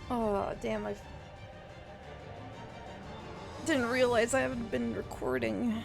Oh, damn, I didn't realize I haven't been recording.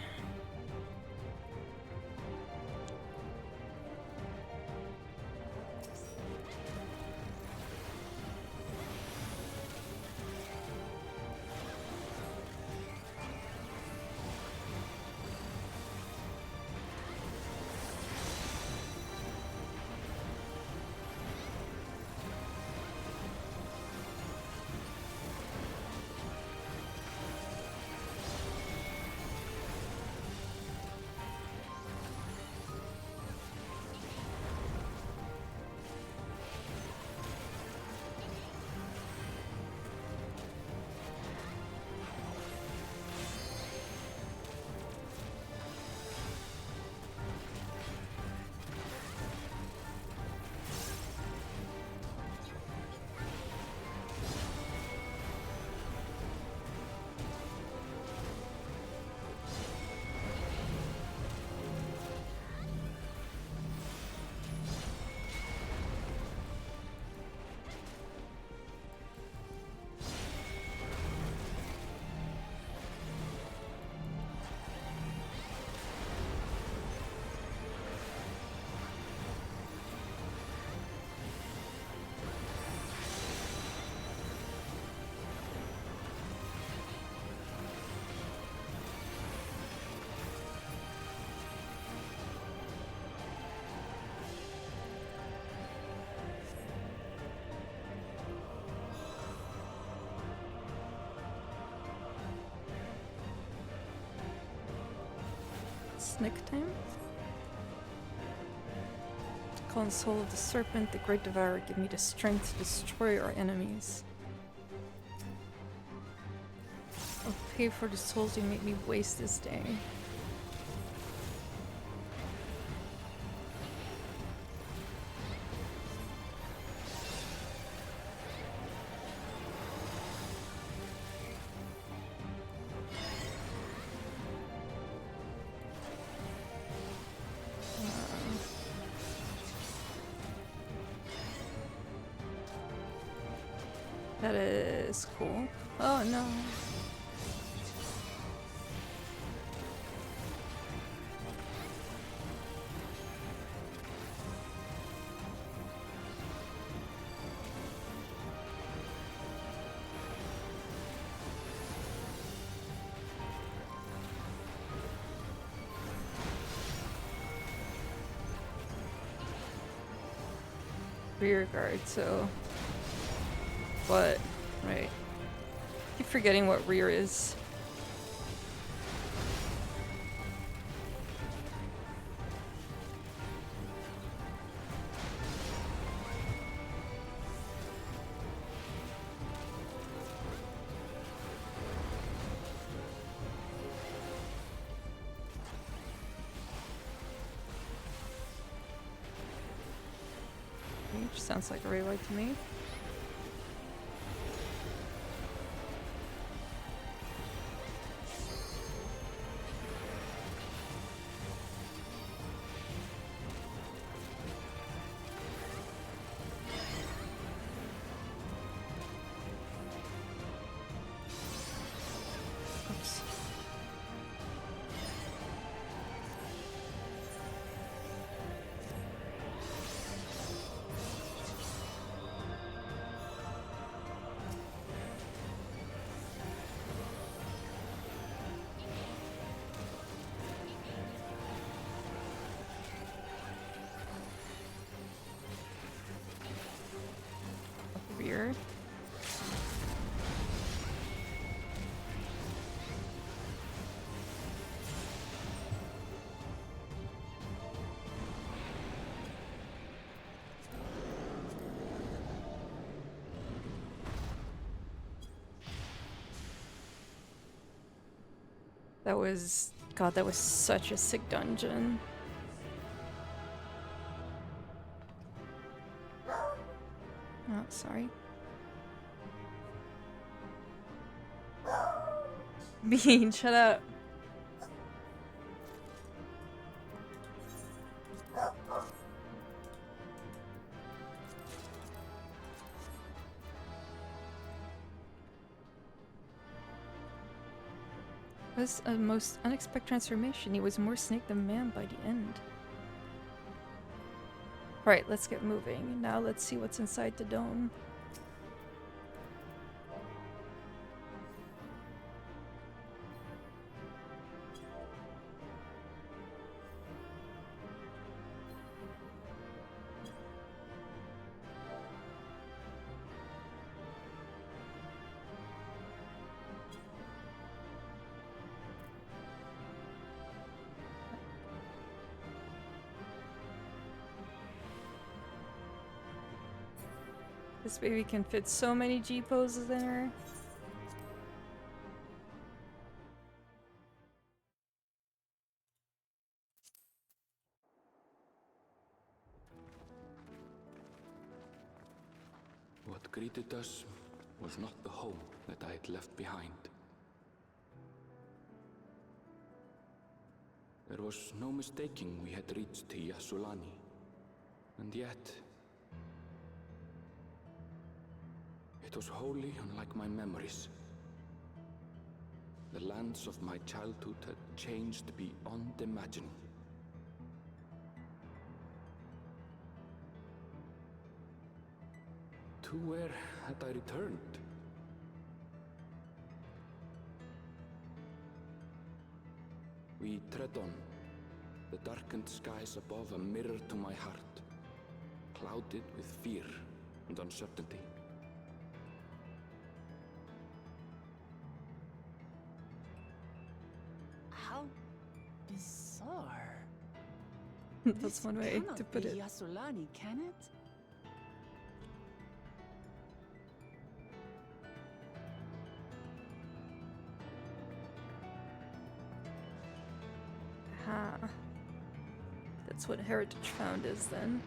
Snick time? Call on the soul of the serpent, the great devourer, give me the strength to destroy our enemies. I'll pay for the souls you made me waste this day. That is cool. Oh no. Rear guard, so what? Right. Keep forgetting what rear is. Which sounds like a relay to me. Oops. Rear. That was... God, that was such a sick dungeon. Oh, sorry. Bean, shut up. It was a most unexpected transformation. He was more snake than man by the end. Right, let's get moving. Now let's see what's inside the dome. This baby can fit so many G poses in her. What greeted us was not the home that I had left behind. There was no mistaking we had reached Yasulani, and yet it was wholly unlike my memories. The lands of my childhood had changed beyond imagining. To where had I returned? We tread on, the darkened skies above a mirror to my heart, clouded with fear and uncertainty. How bizarre. That's one way to put it. Yasulani, can it? Aha. That's what Heritage Found is then.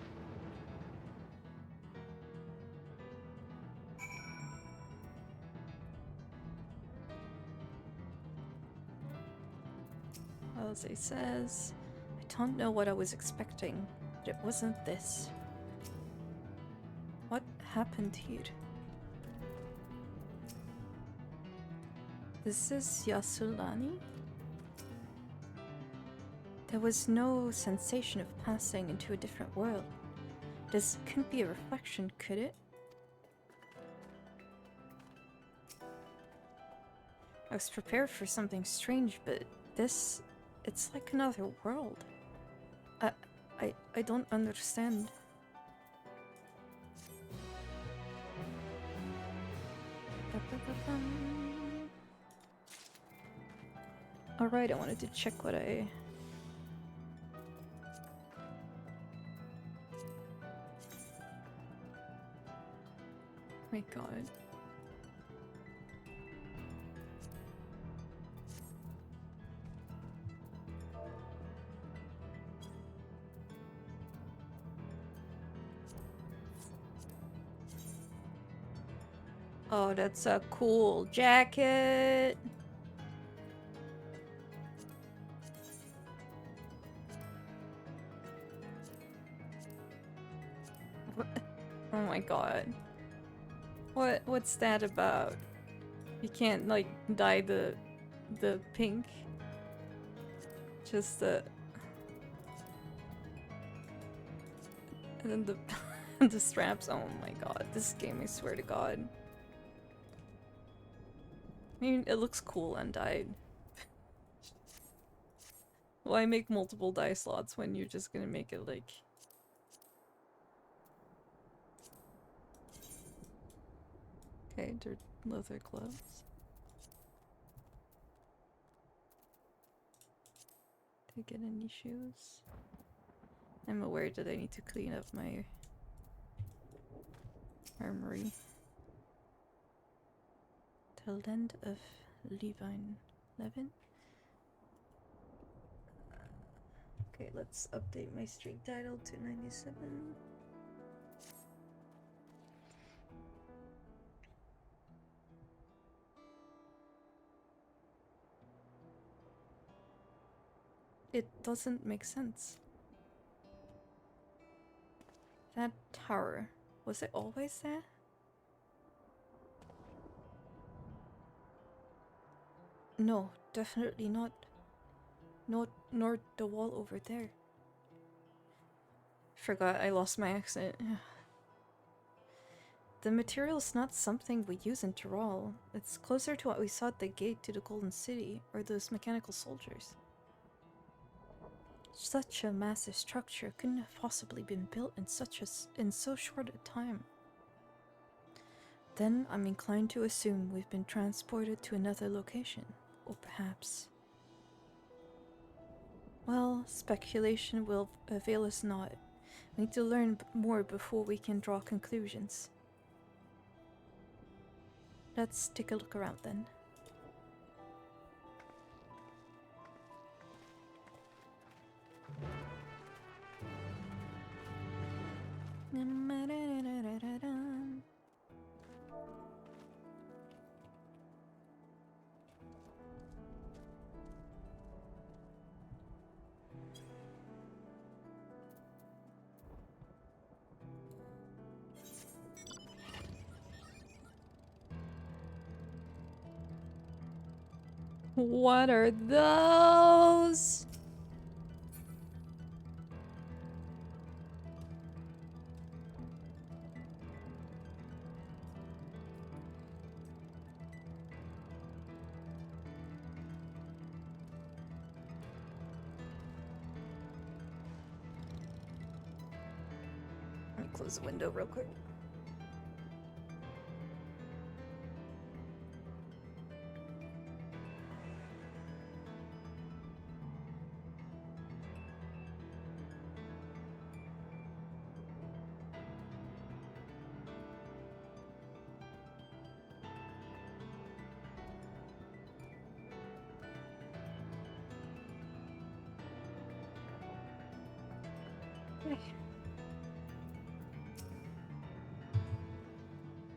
Halsey says, I don't know what I was expecting, but it wasn't this. What happened here? This is Yasulani? There was no sensation of passing into a different world. This couldn't be a reflection, could it? I was prepared for something strange, but this... it's like another world. I don't understand. Alright, I wanted to check what I... my god. Oh, that's a cool jacket. Oh my god. What's that about? You can't like dye the pink. Just the and then the the straps. Oh my god, this game, I swear to god. I mean, it looks cool undyed. Why make multiple dye slots when you're just gonna make it like... Okay, they're leather gloves. Did I get any shoes? I'm aware that I need to clean up my armory. The Land of Levin? Okay, let's update my streak title to 97. It doesn't make sense. That tower, was it always there? No, definitely not. Nor the wall over there. Forgot I lost my accent. The material's not something we use in Tyrol. It's closer to what we saw at the gate to the Golden City, or those mechanical soldiers. Such a massive structure couldn't have possibly been built in so short a time. Then I'm inclined to assume we've been transported to another location, or perhaps... Well, speculation will avail us not. We need to learn more before we can draw conclusions. Let's take a look around then. What are those? Let me close the window real quick.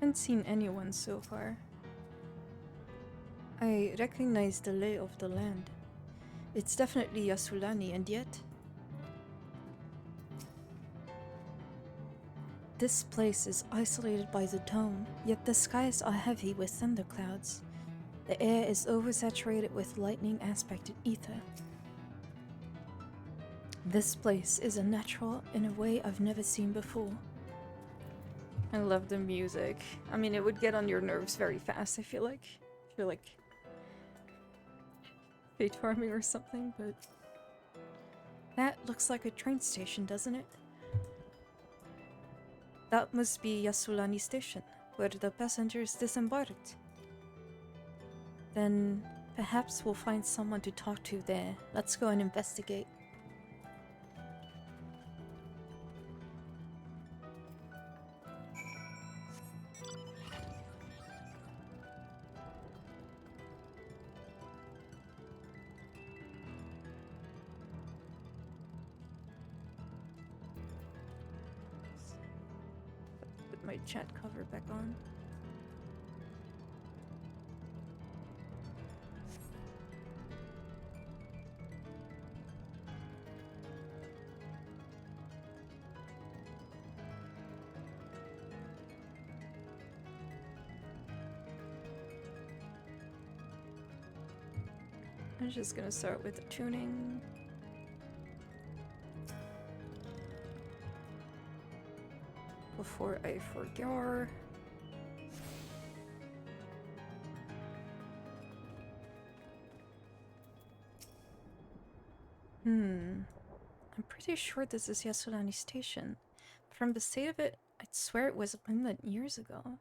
Haven't seen anyone so far. I recognize the lay of the land. It's definitely Yasulani, and yet... This place is isolated by the dome, yet the skies are heavy with thunderclouds. The air is oversaturated with lightning-aspected ether. This place is unnatural in a way I've never seen before. I love the music. I mean, it would get on your nerves very fast, I feel like. If you're like... fate farming or something, but... That looks like a train station, doesn't it? That must be Yasulani Station, where the passengers disembarked. Then perhaps we'll find someone to talk to there. Let's go and investigate. Put my chat cover back on. I'm just gonna start with the tuning. Before I forget. I'm pretty sure this is Yasulani Station. From the state of it, I'd swear it was abandoned years ago.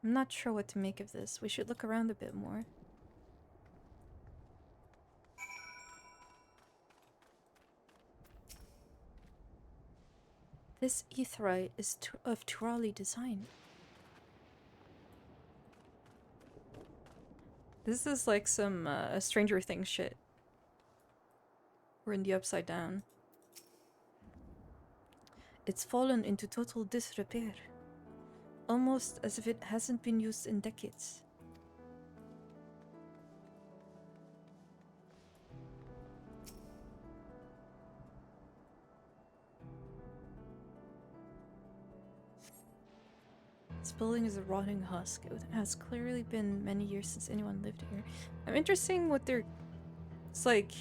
I'm not sure what to make of this. We should look around a bit more. This aetheryte is of Turali design. This is like some Stranger Things shit. We're in the Upside Down. It's fallen into total disrepair. Almost as if it hasn't been used in decades. This building is a rotting husk. It has clearly been many years since anyone lived here. I'm interested in what they're... It's like...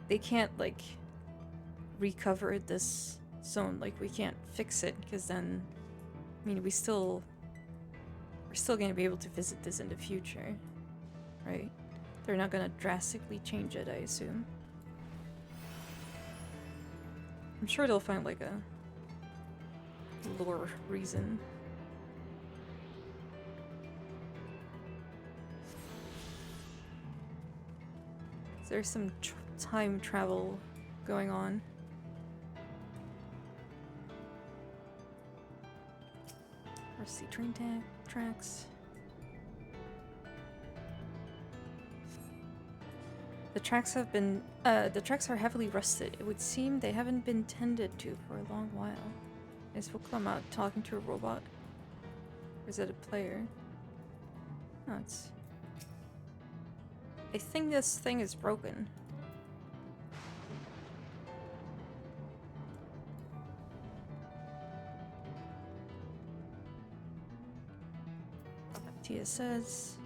They can't, like, recover this zone. Like, we can't fix it, because then... I mean, we're still going to be able to visit this in the future. Right? They're not going to drastically change it, I assume. I'm sure they'll find, like, a lore reason. There's some time travel going on. Rusty train tracks. The tracks have been, the tracks are heavily rusted. It would seem they haven't been tended to for a long while. Is Fulcrum out talking to a robot? Or is it a player? Oh, it's... I think this thing is broken. Tia says,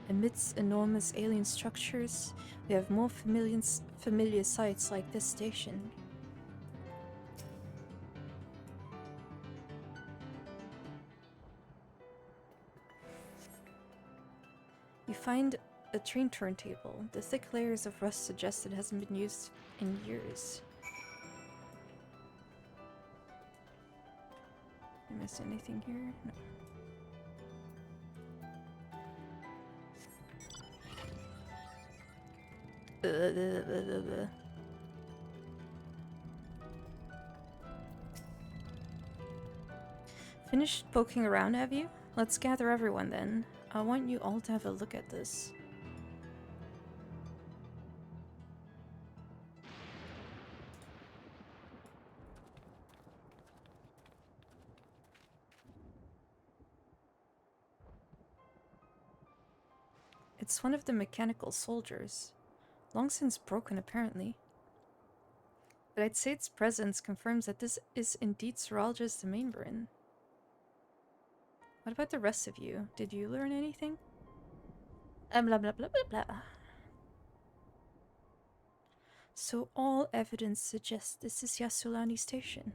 amidst enormous alien structures, we have more familiar sights like this station. You find a train turntable. The thick layers of rust suggest it hasn't been used in years. Did I miss anything here? No. Finished poking around, have you? Let's gather everyone then. I want you all to have a look at this. It's one of the mechanical soldiers. Long since broken, apparently. But I'd say its presence confirms that this is indeed Seralja's domain we're in. What about the rest of you? Did you learn anything? Blah blah blah blah blah. So all evidence suggests this is Yasulani Station.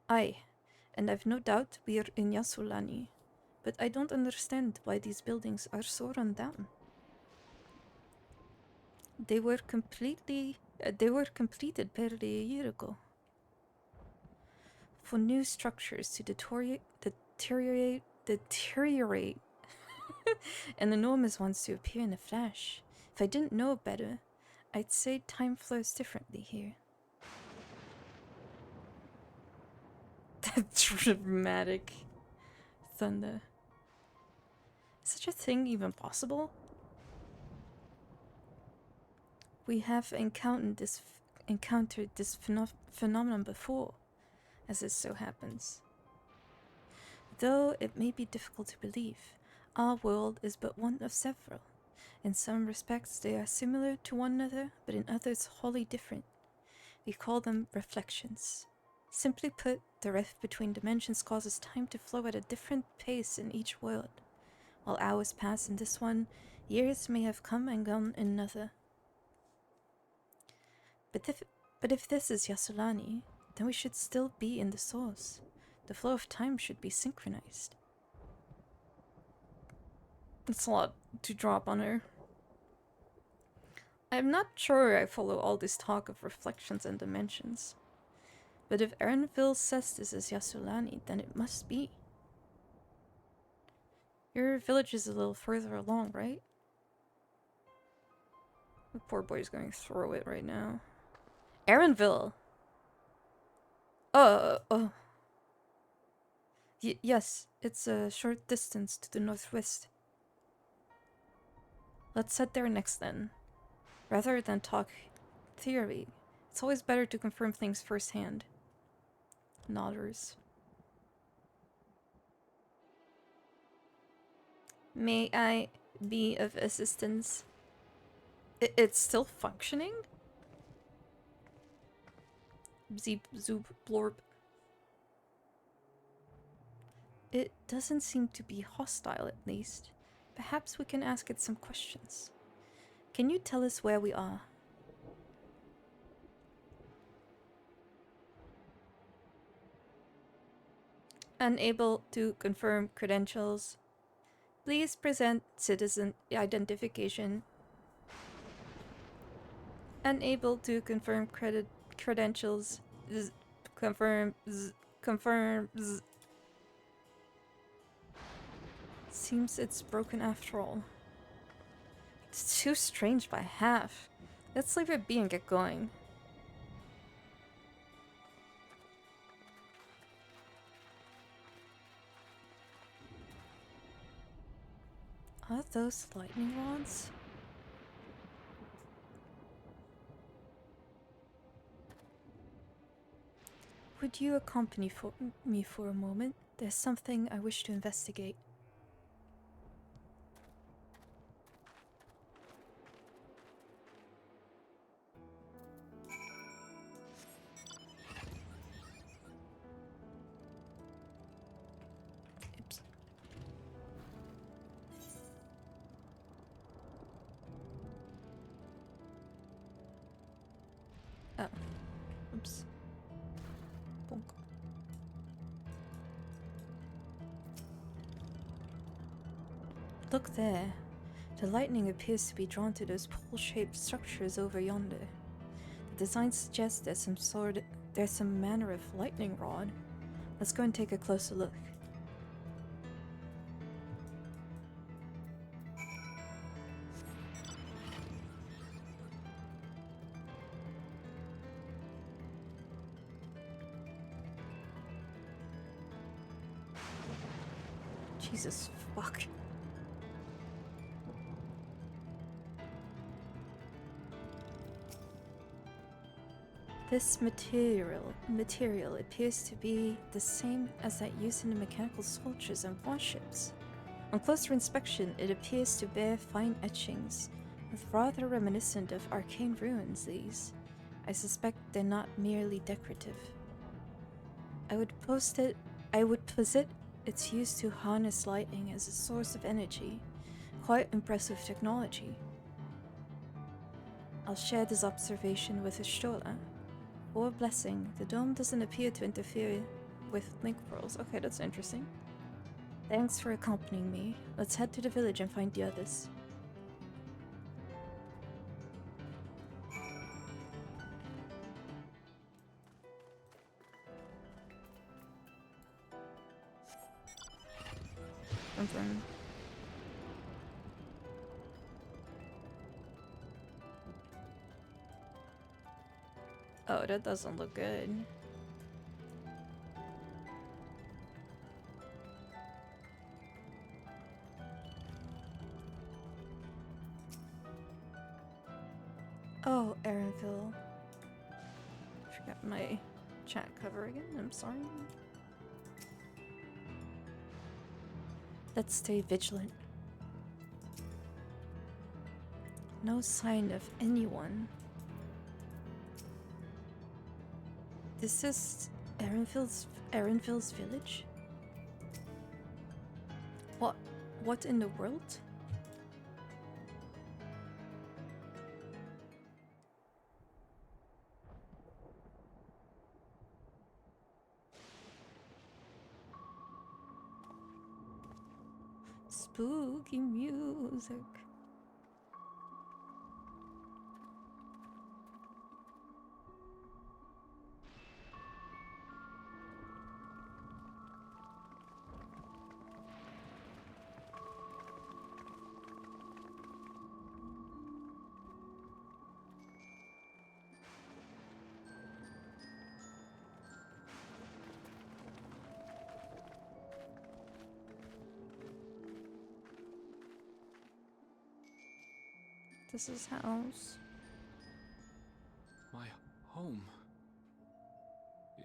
Aye, and I've no doubt we're in Yasulani, but I don't understand why these buildings are so run down. They were completed barely a year ago. For new structures to deteriorate, and enormous ones to appear in a flash. If I didn't know better, I'd say time flows differently here. That dramatic thunder. Is such a thing even possible? We have encountered this phenomenon before, as it so happens. Though it may be difficult to believe, our world is but one of several. In some respects they are similar to one another, but in others wholly different. We call them reflections. Simply put, the rift between dimensions causes time to flow at a different pace in each world. While hours pass in this one, years may have come and gone in another. But if this is Yasulani, then we should still be in the source. The flow of time should be synchronized. It's a lot to drop on her. I'm not sure I follow all this talk of reflections and dimensions. But if Erenville says this is Yasulani, then it must be. Your village is a little further along, right? The poor boy's going through it right now. Erenville! Oh. Yes, it's a short distance to the northwest. Let's head there next then. Rather than talk theory, it's always better to confirm things firsthand. Nodders. May I be of assistance? It's still functioning? Zeep, zoop, blorp. It doesn't seem to be hostile, at least. Perhaps we can ask it some questions. Can you tell us where we are? Unable to confirm credentials. Please present citizen identification. Unable to confirm credentials. Confirm. Confirm. Seems it's broken after all. It's too strange by half. Let's leave it be and get going. Are those lightning rods? Would you accompany me for a moment? There's something I wish to investigate. Oops. Oh. Oops. Bonk. Look there. The lightning appears to be drawn to those pole-shaped structures over yonder. The design suggests there's some manner of lightning rod. Let's go and take a closer look. Jesus fuck. This material appears to be the same as that used in the mechanical sculptures and warships. On closer inspection, it appears to bear fine etchings, with rather reminiscent of arcane ruins. These, I suspect, they're not merely decorative. I would posit its use to harness lightning as a source of energy. Quite impressive technology. I'll share this observation with Ashtola. For a blessing, the dome doesn't appear to interfere with link pearls. Okay, that's interesting. Thanks for accompanying me. Let's head to the village and find the others. Confirm. Oh, that doesn't look good. Oh, Aaronville. Forgot my chat cover again. I'm sorry. Let's stay vigilant. No sign of anyone. This is Aaronville's village? What in the world? Spooky music. This is house. My home.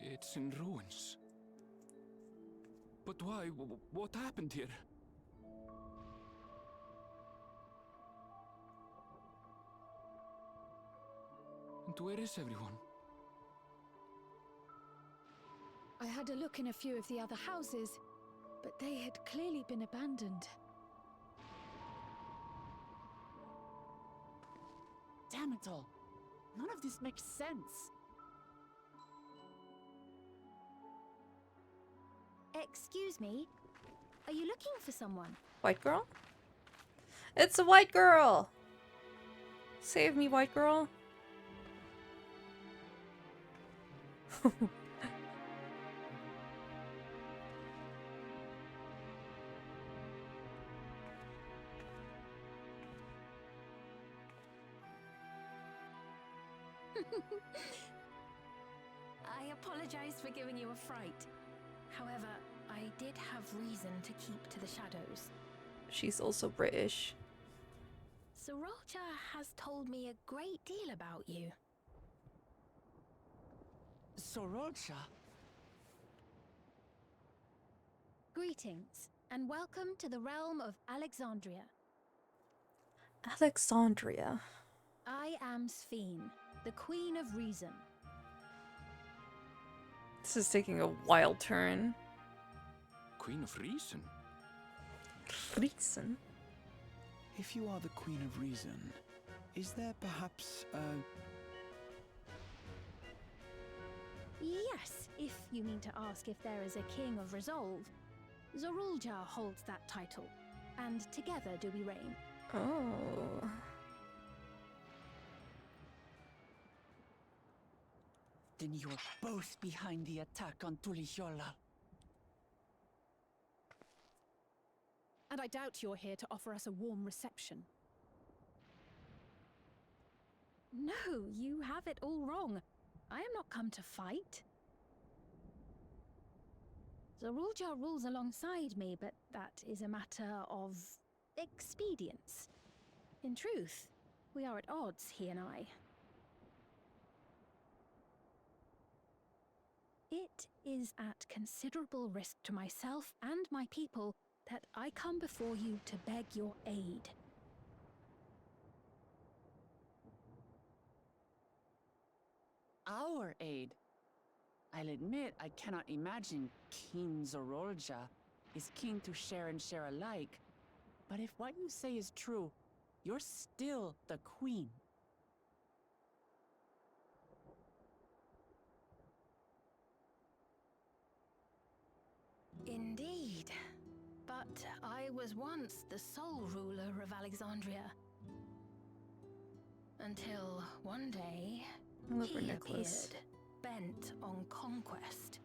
It's in ruins. But why? What happened here? And where is everyone? I had a look in a few of the other houses, but they had clearly been abandoned. Damn it all. None of this makes sense. Excuse me? Are you looking for someone? White girl? It's a white girl! Save me, white girl. I apologize for giving you a fright. However, I did have reason to keep to the shadows. She's also British. Sorolja has told me a great deal about you. Sorolja? Greetings, and welcome to the realm of Alexandria. Alexandria. I am Sphene, the Queen of Reason. This is taking a wild turn. Queen of Reason? Reason? If you are the Queen of Reason, is there perhaps a... Yes, if you mean to ask if there is a King of Resolve. Zorulja holds that title, and together do we reign. Oh. Then you're both behind the attack on Tulishola. And I doubt you're here to offer us a warm reception. No, you have it all wrong. I am not come to fight. Zorulja rules alongside me, but that is a matter of expedience. In truth, we are at odds, he and I. It is at considerable risk to myself and my people that I come before you to beg your aid. Our aid? I'll admit I cannot imagine King Zorolja is keen to share and share alike. But if what you say is true, you're still the queen. Indeed. But I was once the sole ruler of Alexandria. Until one day, I love her he necklace. appeared, bent on conquest.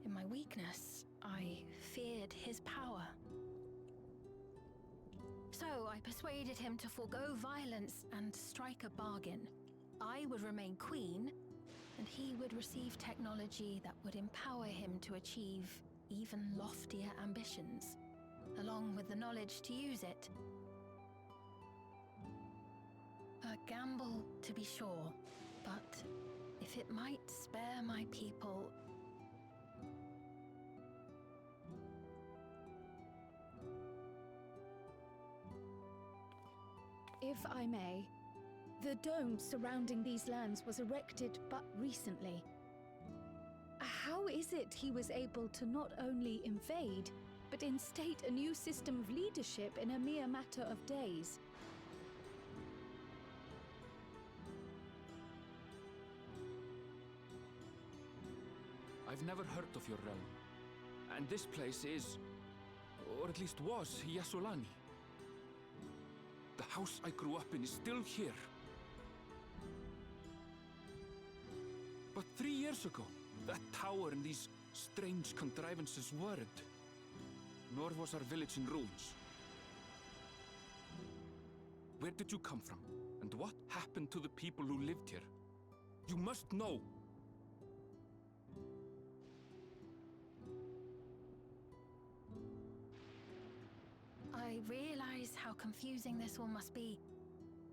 In my weakness, I feared his power. So I persuaded him to forego violence and strike a bargain. I would remain queen, and he would receive technology that would empower him to achieve even loftier ambitions, along with the knowledge to use it. A gamble, to be sure, but if it might spare my people... If I may, the dome surrounding these lands was erected but recently. How is it he was able to not only invade, but instate a new system of leadership in a mere matter of days? I've never heard of your realm. And this place is, or at least was, Yasolani. The house I grew up in is still here. But 3 years ago, that tower and these strange contrivances weren't. Nor was our village in ruins. Where did you come from? And what happened to the people who lived here? You must know. I realize how confusing this all must be.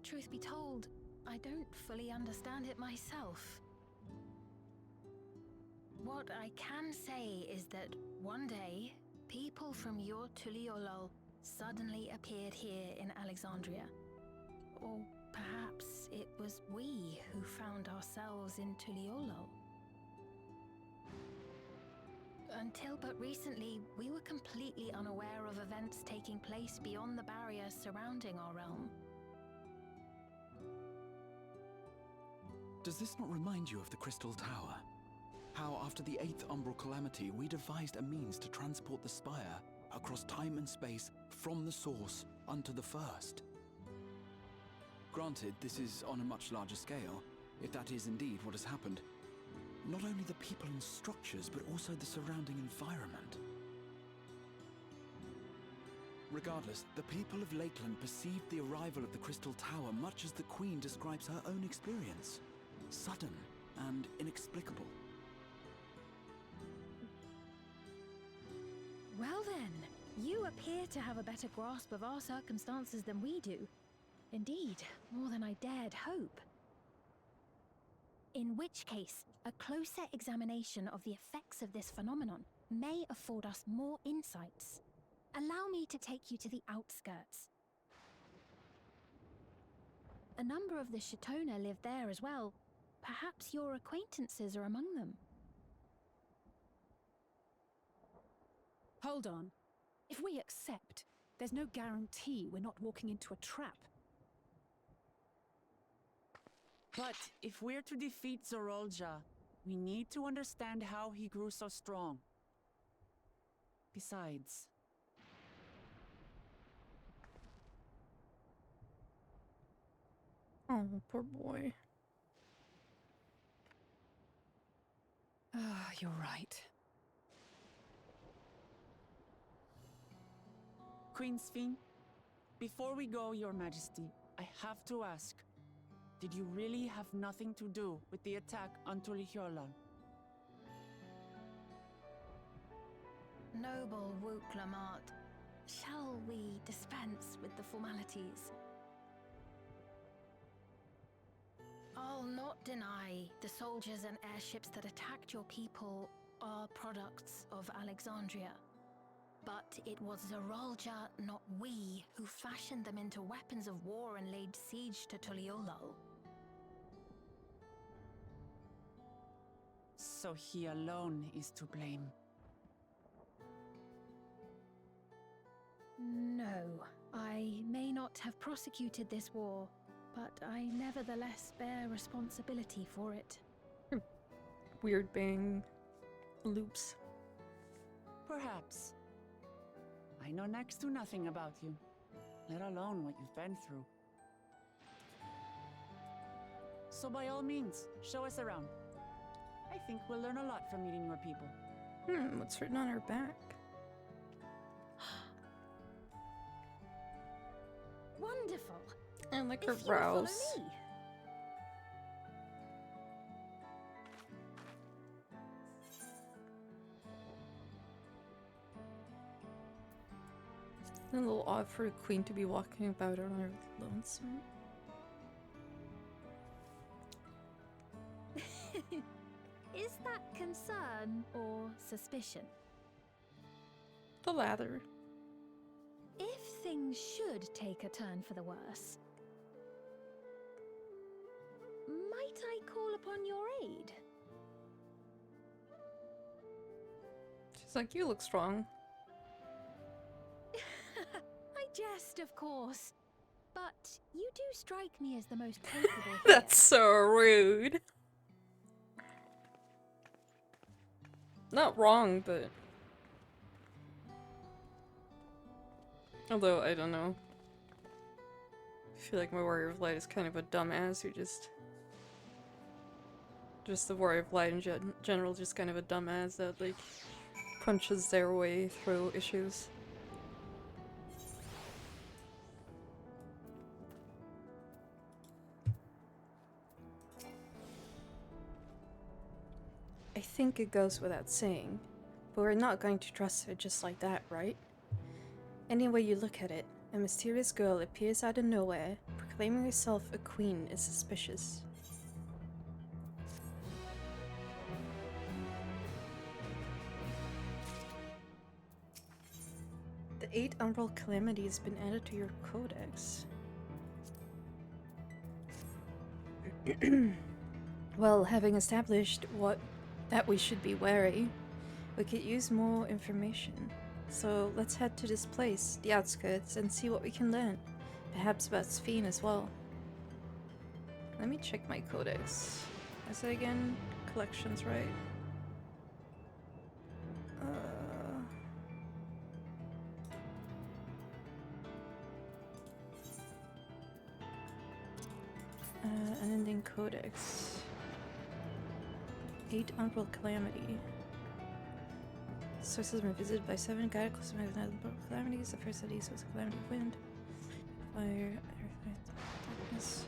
Truth be told, I don't fully understand it myself. What I can say is that one day, people from your Tuliolol suddenly appeared here in Alexandria. Or perhaps it was we who found ourselves in Tuliolol. Until but recently, we were completely unaware of events taking place beyond the barriers surrounding our realm. Does this not remind you of the Crystal Tower? How, after the 8th Umbral Calamity, we devised a means to transport the Spire across time and space from the source unto the First. Granted, this is on a much larger scale, if that is indeed what has happened. Not only the people and structures, but also the surrounding environment. Regardless, the people of Lakeland perceived the arrival of the Crystal Tower much as the Queen describes her own experience. Sudden and inexplicable. Well then, you appear to have a better grasp of our circumstances than we do. Indeed, more than I dared hope. In which case, a closer examination of the effects of this phenomenon may afford us more insights. Allow me to take you to the outskirts. A number of the Chitona live there as well. Perhaps your acquaintances are among them. Hold on. If we accept, there's no guarantee we're not walking into a trap. But if we're to defeat Zorolja, we need to understand how he grew so strong. Besides... Oh, poor boy. You're right. Queen Sphene, before we go, Your Majesty, I have to ask, did you really have nothing to do with the attack on Tuliolol? Noble Wook Lamart, shall we dispense with the formalities? I'll not deny the soldiers and airships that attacked your people are products of Alexandria. But it was Zorolja, not we, who fashioned them into weapons of war and laid siege to Tuliolol. So he alone is to blame. No, I may not have prosecuted this war, but I nevertheless bear responsibility for it. Weird bang loops. Perhaps. I know next to nothing about you, let alone what you've been through. So by all means, show us around. I think we'll learn a lot from meeting your people. What's written on her back? Wonderful! And like her If you will follow brows. me. A little odd for a queen to be walking about on her lonesome. Is that concern or suspicion? The latter. If things should take a turn for the worse, might I call upon your aid? She's like, you look strong. I jest, of course. But you do strike me as the most capable here. That's so rude. Not wrong, but... Although, I don't know. I feel like my Warrior of Light is kind of a dumbass who just the Warrior of Light in general, just kind of a dumbass that, like, punches their way through issues. I think it goes without saying, but we're not going to trust her just like that, right? Any way you look at it, a mysterious girl appears out of nowhere, proclaiming herself a queen is suspicious. The 8 Umbral Calamity has been added to your codex. Well, having established that we should be wary, we could use more information. So let's head to this place, the outskirts, and see what we can learn. Perhaps about Sphene as well. Let me check my codex. Is it again? Collections, right? Unending Codex. 8 Umbral Calamity. Sources have been visited by 7 guided classified Umbral Calamities. The first of these was a calamity of wind, fire, earth, darkness.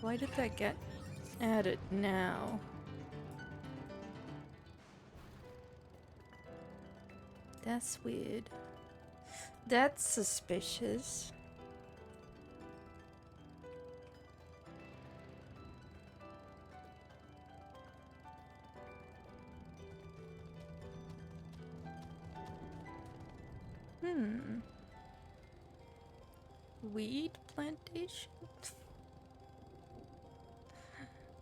Why did that get added now? That's weird. That's suspicious. Weed plantation?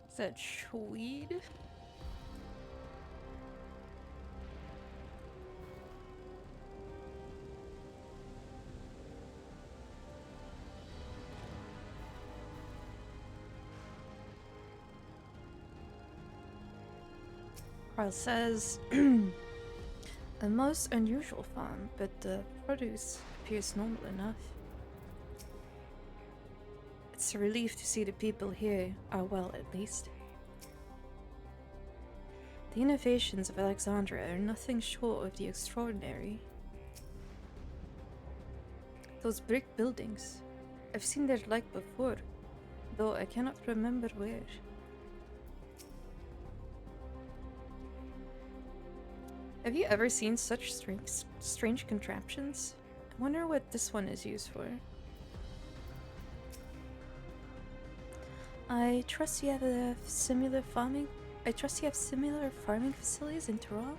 Is that weed? Carl says, a most unusual farm, but the produce appears normal enough. It's a relief to see the people here are well, at least. The innovations of Alexandria are nothing short of the extraordinary. Those brick buildings. I've seen their like before, though I cannot remember where. Have you ever seen such strange contraptions? I wonder what this one is used for. I trust you have similar farming facilities in Tyrol?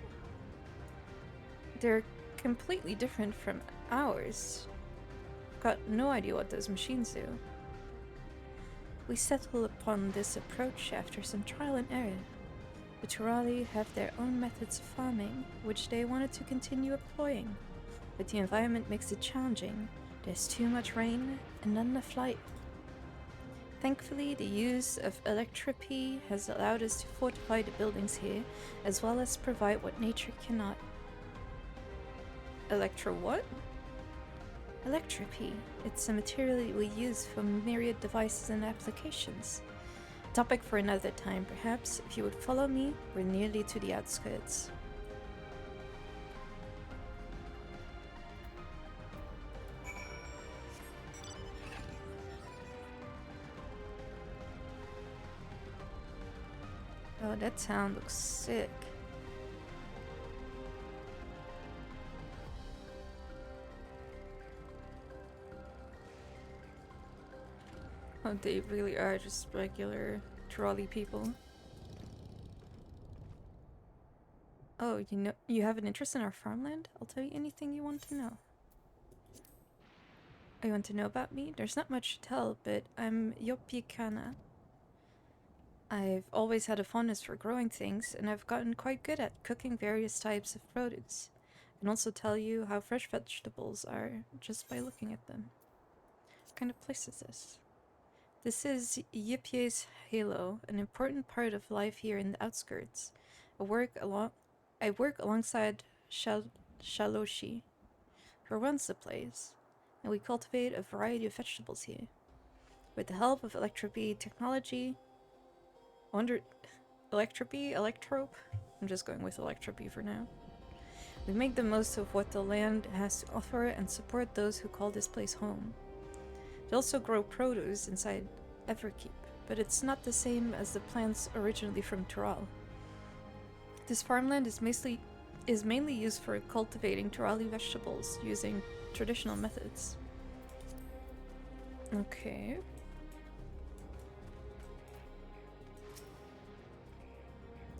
They're completely different from ours. Got no idea what those machines do. We settled upon this approach after some trial and error. The Tyrali have their own methods of farming, which they wanted to continue employing. But the environment makes it challenging. There's too much rain and not enough light. Thankfully, the use of electropy has allowed us to fortify the buildings here, as well as provide what nature cannot. Electro what? Electropy. It's a material we use for myriad devices and applications. Topic for another time, perhaps. If you would follow me, we're nearly to the outskirts. Oh, that town looks sick. Oh, they really are just regular trolley people. Oh, you have an interest in our farmland? I'll tell you anything you want to know. Oh, you want to know about me? There's not much to tell, but I'm Yopikana. I've always had a fondness for growing things, and I've gotten quite good at cooking various types of produce. I can also tell you how fresh vegetables are just by looking at them. What kind of place is this? This is Yipye's Halo, an important part of life here in the outskirts. I work alongside Shaloshi, who runs the place, and we cultivate a variety of vegetables here. With the help of electrope technology, electrope? I'm just going with electrope for now. We make the most of what the land has to offer and support those who call this place home. They also grow produce inside Everkeep, but it's not the same as the plants originally from Tyrol. This farmland is is mainly used for cultivating Turali vegetables using traditional methods. Okay.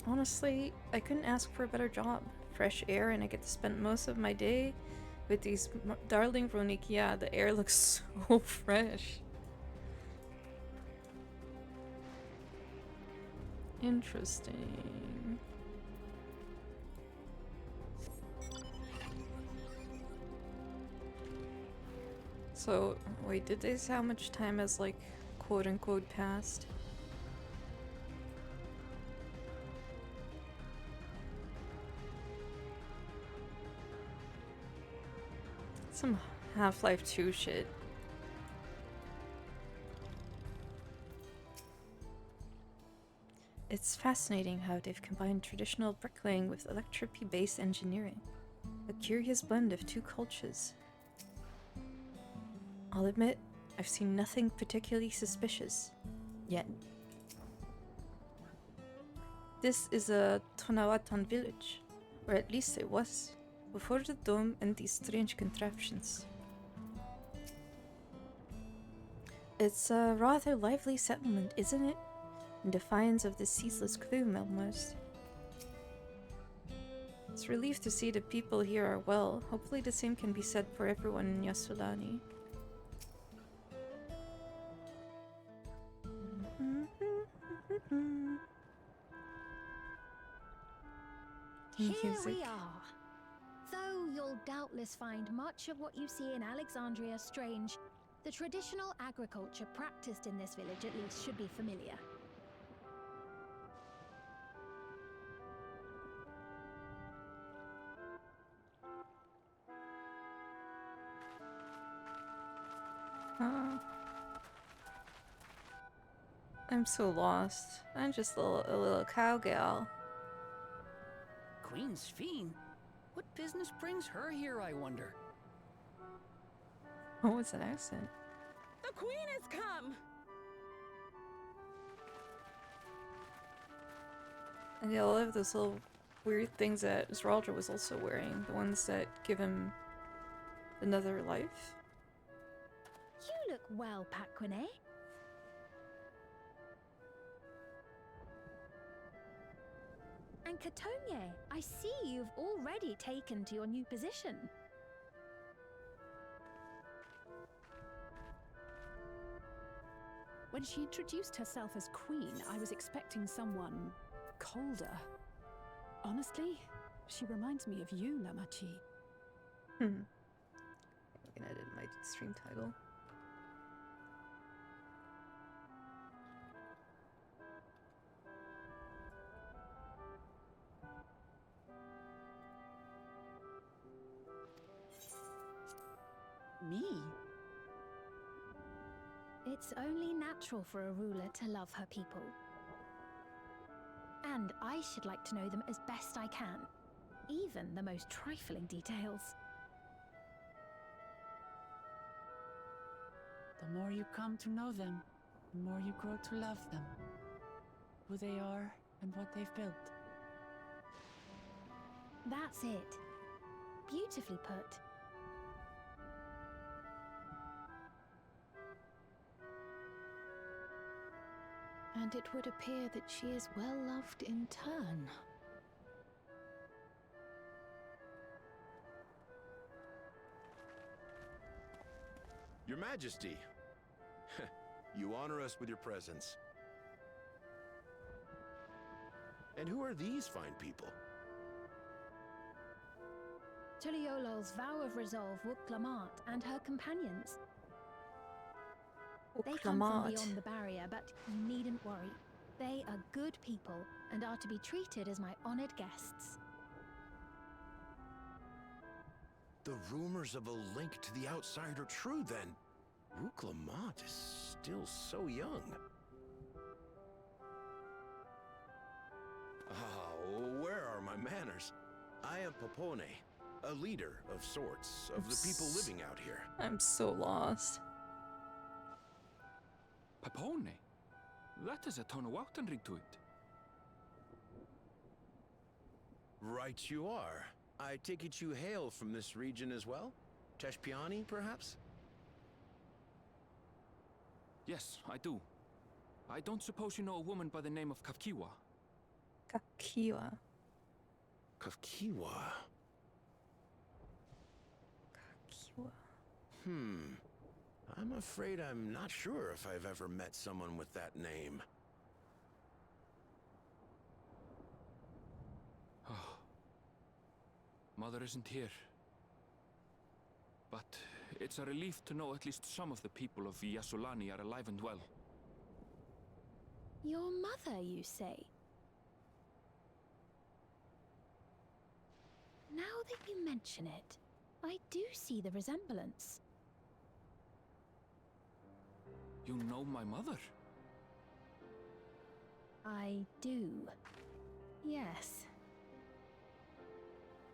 Honestly, I couldn't ask for a better job. Fresh air, and I get to spend most of my day with these darling Ronik. Yeah, the air looks so fresh. Interesting. So, wait, did they say how much time has, like, quote-unquote passed? Some Half-Life 2 shit. It's fascinating how they've combined traditional bricklaying with electricity-based engineering. A curious blend of two cultures. I'll admit, I've seen nothing particularly suspicious. Yet. This is a Tonawatan village, or at least it was, before the dome and these strange contraptions. It's a rather lively settlement, isn't it? In defiance of the ceaseless gloom, almost. It's a relief to see the people here are well. Hopefully the same can be said for everyone in Yasodani. Here we are. Though you'll doubtless find much of what you see in Alexandria strange, the traditional agriculture practiced in this village at least should be familiar. I'm so lost. I'm just a little cowgirl. Queen's Fiend? What business brings her here, I wonder? Oh, what's that accent? The queen has come! And yeah, I love those little weird things that Zeraldra was also wearing. The ones that give him another life. You look well, Paquine. And Katonye, I see you've already taken to your new position. When she introduced herself as queen, I was expecting someone colder. Honestly, she reminds me of you, Lamachi. I can edit my stream title. Me? It's only natural for a ruler to love her people. And I should like to know them as best I can, even the most trifling details. The more you come to know them, the more you grow to love them. Who they are and what they've built. That's it. Beautifully put. And it would appear that she is well loved in turn. Your Majesty, you honor us with your presence. And who are these fine people? Tuliolol's vow of resolve Wuklamat and her companions. They come from beyond the barrier, but you needn't worry. They are good people and are to be treated as my honored guests. The rumors of a link to the outside are true, then. Ruklamat is still so young. Where are my manners? I am Popone, a leader of sorts of the people living out here. I'm so lost. Papone? That is a Tonawatan ring to it. Right you are. I take it you hail from this region as well? Teshpiani, perhaps? Yes, I do. I don't suppose you know a woman by the name of Kafkiwa? Kakiwa. Kafkiwa. Kakiwa. I'm afraid I'm not sure if I've ever met someone with that name. Oh. Mother isn't here. But it's a relief to know at least some of the people of Yasulani are alive and well. Your mother, you say? Now that you mention it, I do see the resemblance. You know my mother? I do. Yes.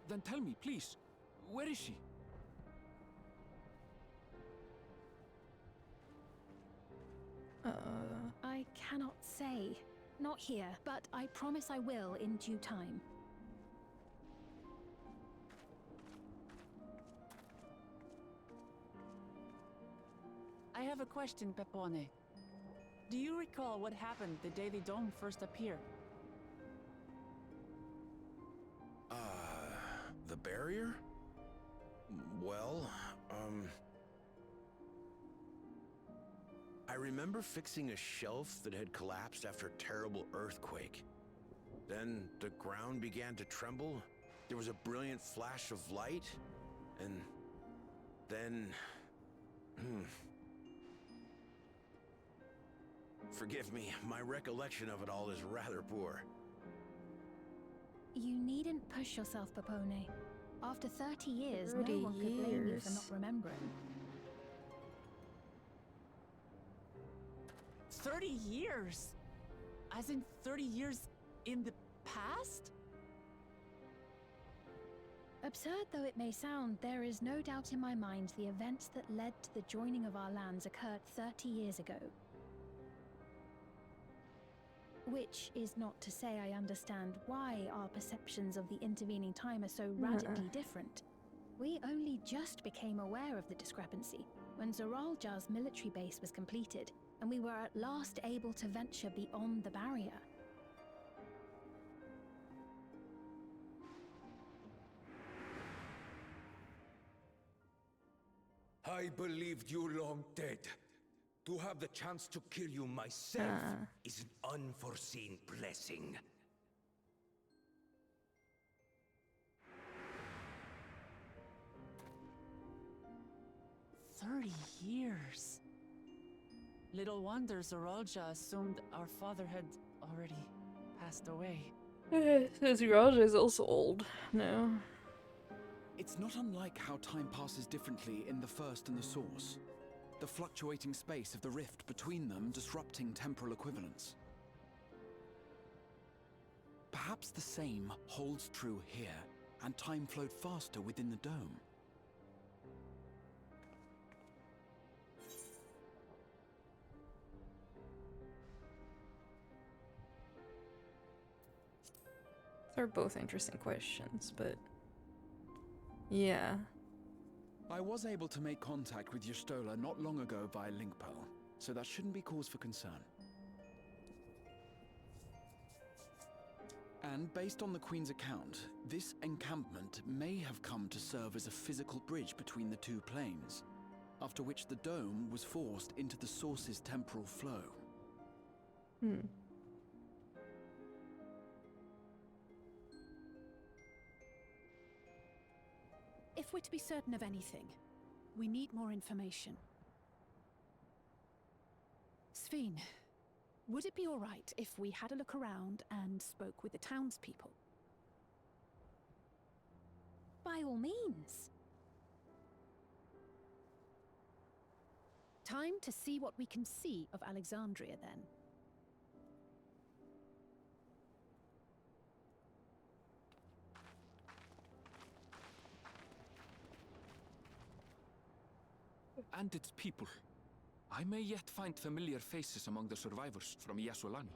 Then tell me, please, where is she? I cannot say. Not here, but I promise I will in due time. I have a question, Pepone. Do you recall what happened the day the dome first appeared? The barrier? Well, I remember fixing a shelf that had collapsed after a terrible earthquake. Then the ground began to tremble. There was a brilliant flash of light, and then... Forgive me, my recollection of it all is rather poor. You needn't push yourself, Pepone. After 30 years, 30 no one could blame you for years. not remembering. 30 years? As in 30 years in the past? Absurd though it may sound, there is no doubt in my mind the events that led to the joining of our lands occurred 30 years ago. Which is not to say I understand why our perceptions of the intervening time are so radically different. We only just became aware of the discrepancy when Zoralja's military base was completed, and we were at last able to venture beyond the barrier. I believed you long dead. To have the chance to kill you myself is an unforeseen blessing. "30 years. Little wonder Zoralja assumed our father had already passed away. Raja is also old now. It's not unlike how time passes differently in the First and the Source. The fluctuating space of the rift between them disrupting temporal equivalence. Perhaps the same holds true here, and time flowed faster within the dome. They're both interesting questions, but yeah. I was able to make contact with Y'shtola not long ago via link pearl, so that shouldn't be cause for concern. And based on the Queen's account, this encampment may have come to serve as a physical bridge between the two planes, after which the dome was forced into the Source's temporal flow. If we're to be certain of anything, we need more information. Sveen, would it be all right if we had a look around and spoke with the townspeople? By all means. Time to see what we can see of Alexandria, then. And its people. I may yet find familiar faces among the survivors from Yasulani.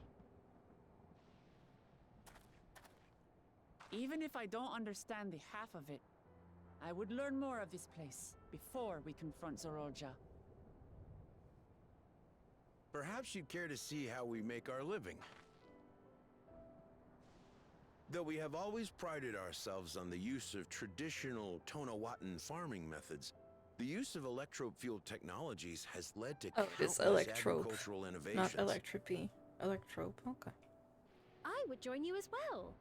Even if I don't understand the half of it, I would learn more of this place before we confront Zorolja. Perhaps you'd care to see how we make our living. Though we have always prided ourselves on the use of traditional Tonawatan farming methods, the use of electrope-fueled technologies has led to it's countless electrope, agricultural innovations. not electropy. Electrope, okay. I would join you as well.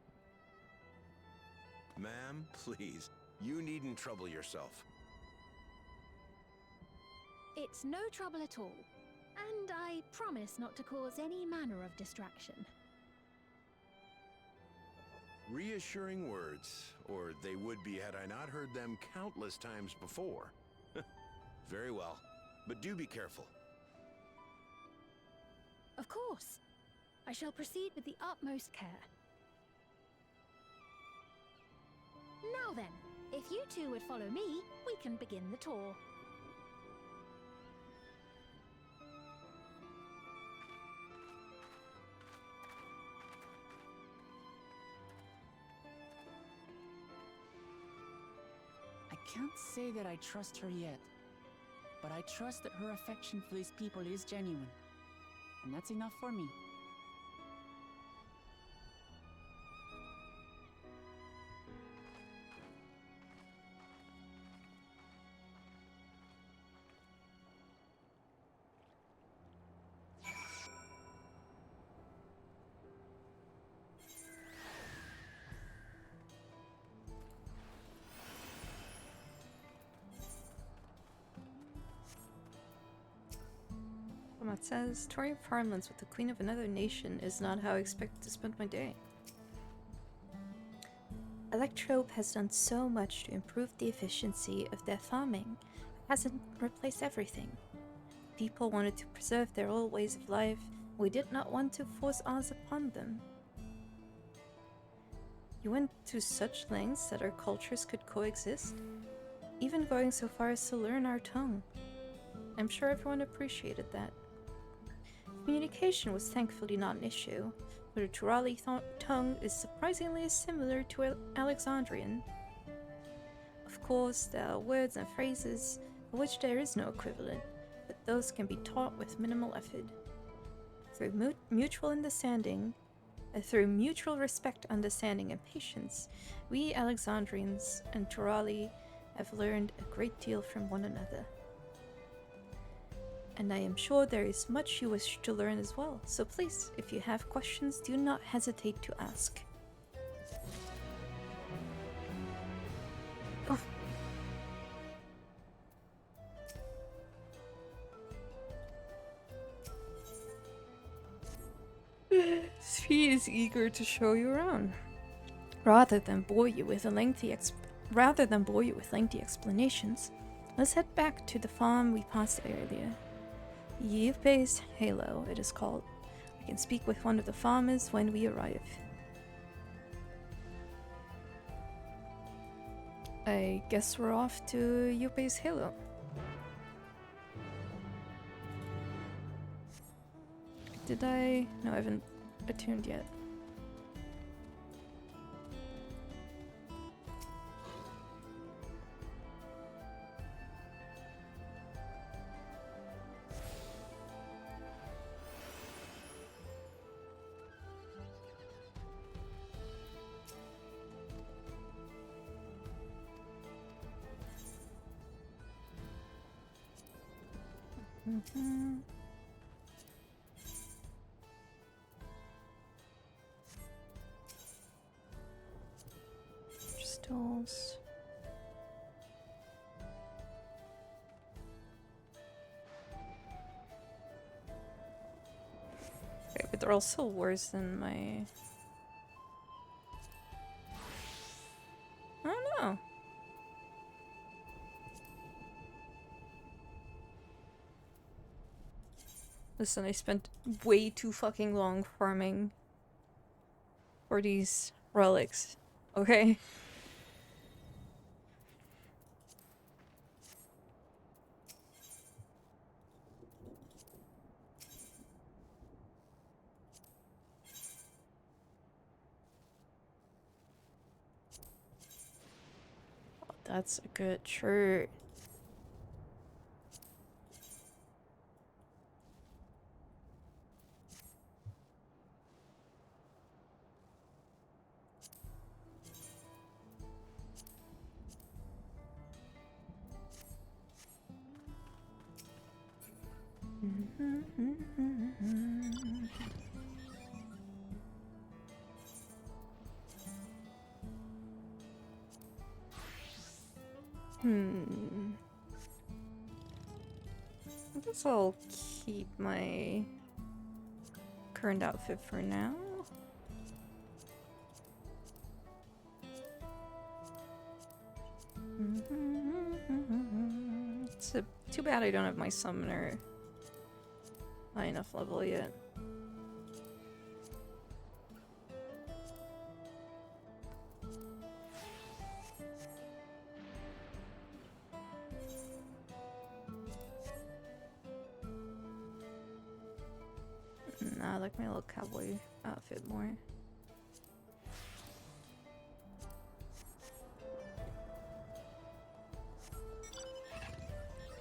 Ma'am, please, you needn't trouble yourself. It's no trouble at all. And I promise not to cause any manner of distraction. Reassuring words, or they would be had I not heard them countless times before. Very well, but do be careful. Of course. I shall proceed with the utmost care. Now then, if you two would follow me, we can begin the tour. I can't say that I trust her yet, but I trust that her affection for these people is genuine. And that's enough for me. It says, touring farmlands with the queen of another nation is not how I expected to spend my day. Electrope has done so much to improve the efficiency of their farming. It hasn't replaced everything. People wanted to preserve their old ways of life. We did not want to force ours upon them. You went to such lengths that our cultures could coexist, even going so far as to learn our tongue. I'm sure everyone appreciated that. Communication was thankfully not an issue, but the Turali tongue is surprisingly similar to Alexandrian. Of course, there are words and phrases for which there is no equivalent, but those can be taught with minimal effort. Through mutual respect, understanding, and patience, we Alexandrians and Turali have learned a great deal from one another. And I am sure there is much you wish to learn as well, so please, if you have questions, do not hesitate to ask. Oh. She is eager to show you around. Rather than bore you with lengthy explanations, let's head back to the farm we passed earlier. Yupe's Halo, it is called. We can speak with one of the farmers when we arrive. I guess we're off to Yupe's Halo. Did I? No, I haven't attuned yet. Crystals. Okay, but they're all still worse than my... I don't know. Listen, I spent way too fucking long farming for these relics, okay? That's a good shirt. I guess I'll keep my current outfit for now. It's too bad I don't have my summoner high enough level yet. Nah, I like my little cowboy outfit more.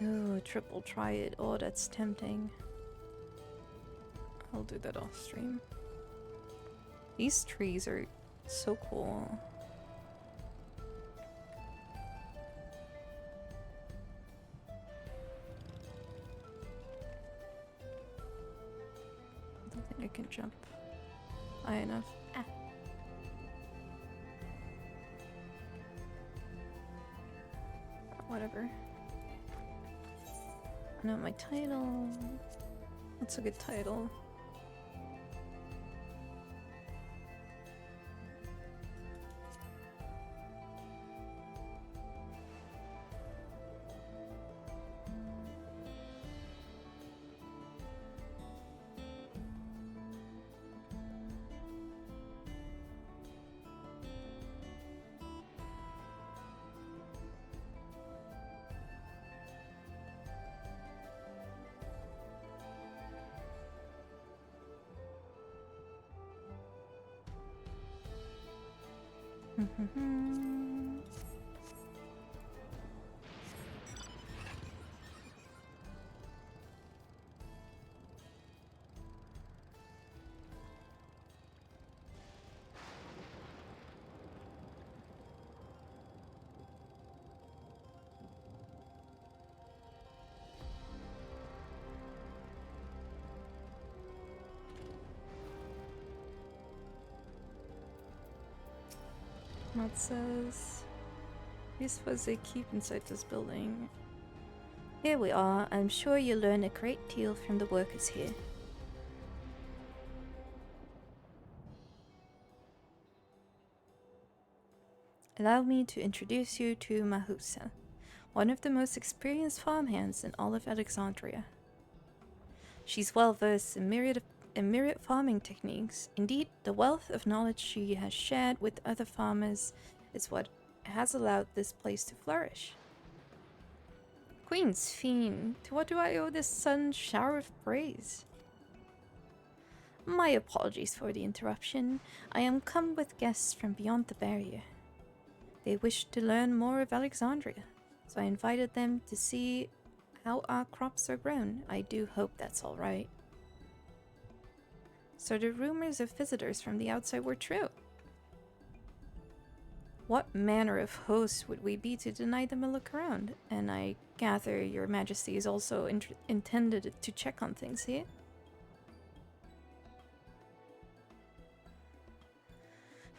Ooh, triple try it. Oh, that's tempting. I'll do that off stream. These trees are so cool. I don't think I can jump high enough. Ah. Whatever. I know my title. What's a good title? It says, this was a keep inside this building. Here we are. I'm sure you'll learn a great deal from the workers here. Allow me to introduce you to Mahusa, one of the most experienced farmhands in all of Alexandria. She's well versed in myriad farming techniques. Indeed, the wealth of knowledge she has shared with other farmers is what has allowed this place to flourish. Queen's Fiend, to what do I owe this sudden shower of praise? My apologies for the interruption. I am come with guests from beyond the barrier. They wished to learn more of Alexandria, so I invited them to see how our crops are grown. I do hope that's all right. So the rumors of visitors from the outside were true. What manner of hosts would we be to deny them a look around? And I gather your majesty is also intended to check on things here?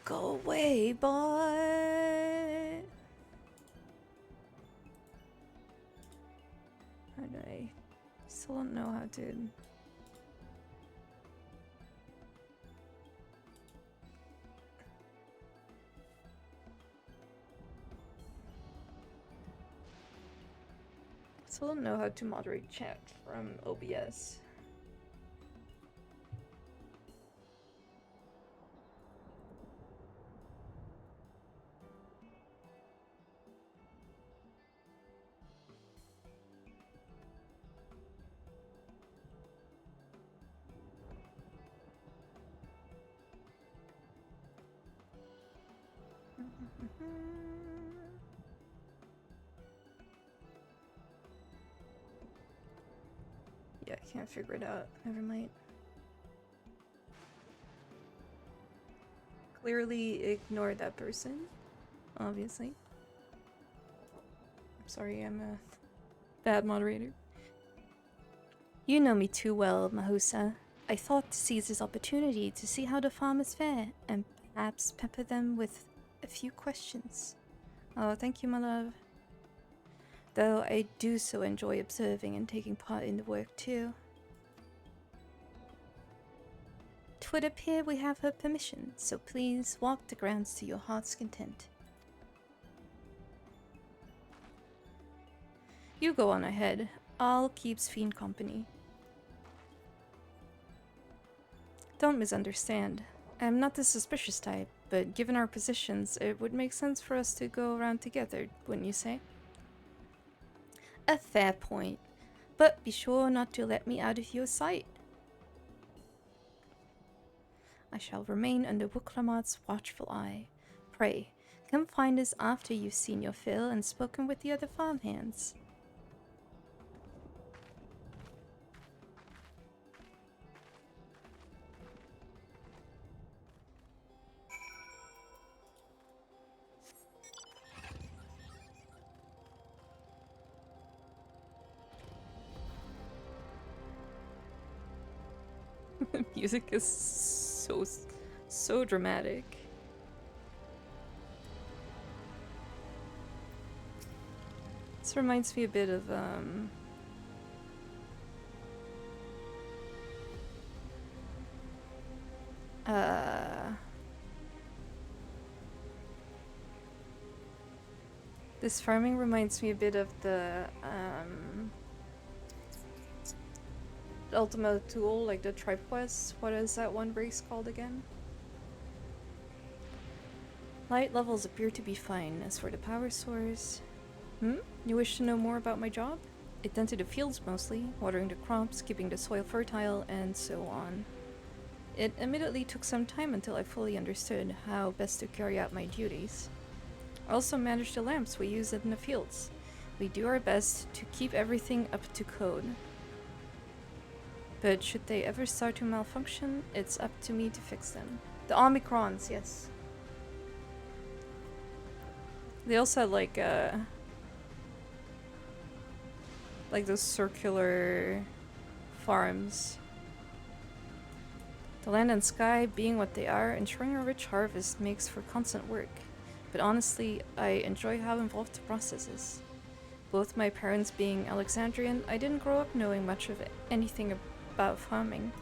Go away, boy! I still don't know how to... Still don't know how to moderate chat from OBS. I can't figure it out. Never mind. Clearly ignore that person. Obviously. I'm sorry, I'm a bad moderator. You know me too well, Mahusa. I thought to seize this opportunity to see how the farmers fare, and perhaps pepper them with a few questions. Oh, thank you, my love. Though I do so enjoy observing and taking part in the work too. 'Twould appear we have her permission, so please walk the grounds to your heart's content. You go on ahead. I'll keep Sphene company. Don't misunderstand. I'm not the suspicious type, but given our positions, it would make sense for us to go around together, wouldn't you say? A fair point, but be sure not to let me out of your sight. I shall remain under Wuklamat's watchful eye. Pray, come find us after you've seen your fill and spoken with the other farmhands. Music is so dramatic. This reminds me a bit of this farming reminds me a bit of the Ultima Thule, like the Tribe Quest. What is that one race called again? Light levels appear to be fine. As for the power source... You wish to know more about my job? I tend to the fields mostly, watering the crops, keeping the soil fertile, and so on. It admittedly took some time until I fully understood how best to carry out my duties. I also manage the lamps we use in the fields. We do our best to keep everything up to code. But should they ever start to malfunction, it's up to me to fix them. The Omicrons, yes. They also had like those circular farms. The land and sky being what they are, ensuring a rich harvest makes for constant work. But honestly, I enjoy how involved the process is. Both my parents being Alexandrian, I didn't grow up knowing much of anything about farming.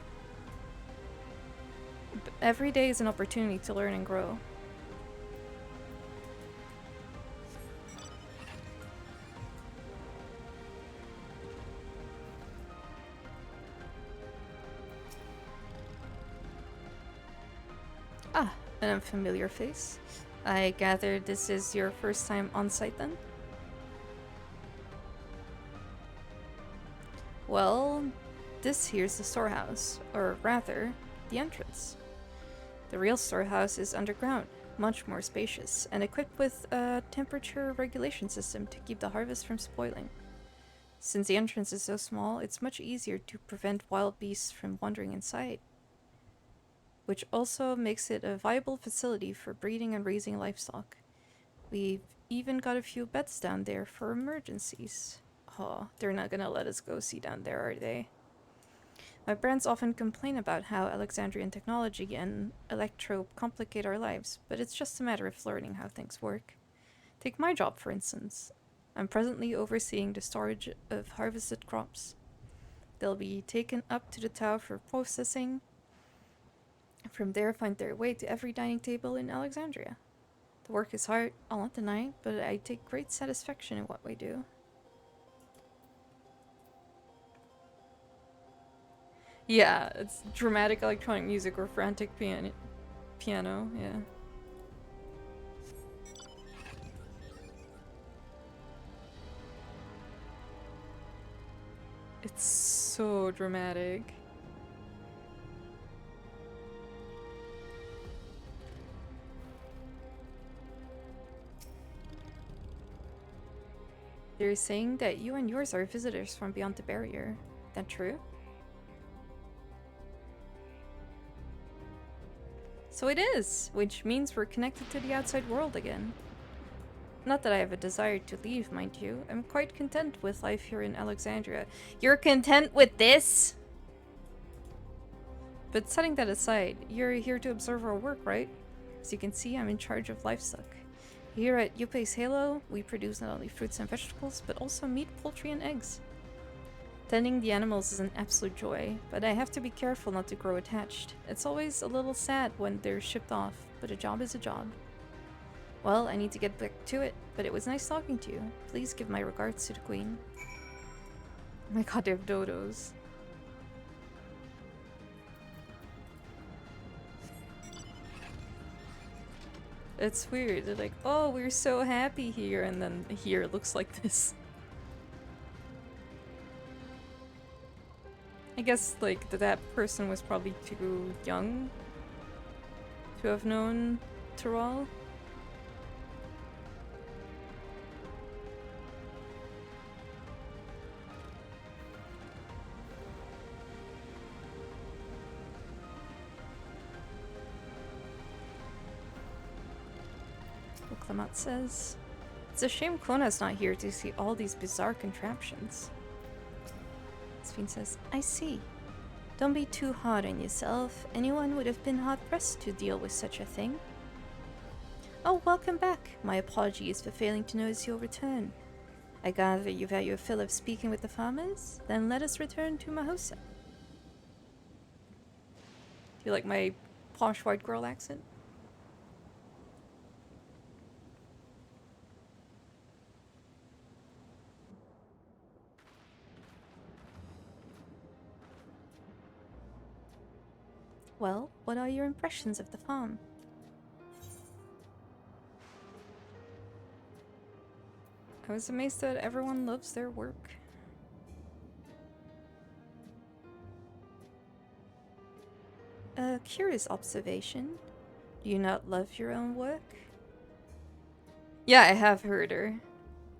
But every day is an opportunity to learn and grow. Ah, an unfamiliar face. I gather this is your first time on site then? Well, this here's the storehouse, or rather, the entrance. The real storehouse is underground, much more spacious, and equipped with a temperature regulation system to keep the harvest from spoiling. Since the entrance is so small, it's much easier to prevent wild beasts from wandering inside, which also makes it a viable facility for breeding and raising livestock. We've even got a few beds down there for emergencies. Oh, they're not gonna let us go see down there, are they? My parents often complain about how Alexandrian technology and electro complicate our lives, but it's just a matter of learning how things work. Take my job, for instance. I'm presently overseeing the storage of harvested crops. They'll be taken up to the tower for processing. From there, find their way to every dining table in Alexandria. The work is hard, I'll not deny, but I take great satisfaction in what we do. Yeah, it's dramatic electronic music or frantic piano, yeah. It's so dramatic. They're saying that you and yours are visitors from beyond the barrier. That true? So it is, which means we're connected to the outside world again. Not that I have a desire to leave, mind you. I'm quite content with life here in Alexandria. You're content with this? But setting that aside, you're here to observe our work, right? As you can see, I'm in charge of livestock. Here at Yupe's Halo, we produce not only fruits and vegetables, but also meat, poultry, and eggs. Tending the animals is an absolute joy, but I have to be careful not to grow attached. It's always a little sad when they're shipped off, but a job is a job. Well, I need to get back to it, but it was nice talking to you. Please give my regards to the Queen. Oh my god, they have dodos. It's weird. They're like, oh, we're so happy here, and then here it looks like this. I guess, like, that person was probably too young to have known Tyrell. Clement says, it's a shame Kona's not here to see all these bizarre contraptions. Sphene says, I see. Don't be too hard on yourself. Anyone would have been hard-pressed to deal with such a thing. Oh, welcome back. My apologies for failing to notice your return. I gather you've had your fill of speaking with the farmers? Then let us return to Mahosa. Do you like my posh white girl accent? Well, what are your impressions of the farm? I was amazed that everyone loves their work. A curious observation. Do you not love your own work? Yeah, I have heard her.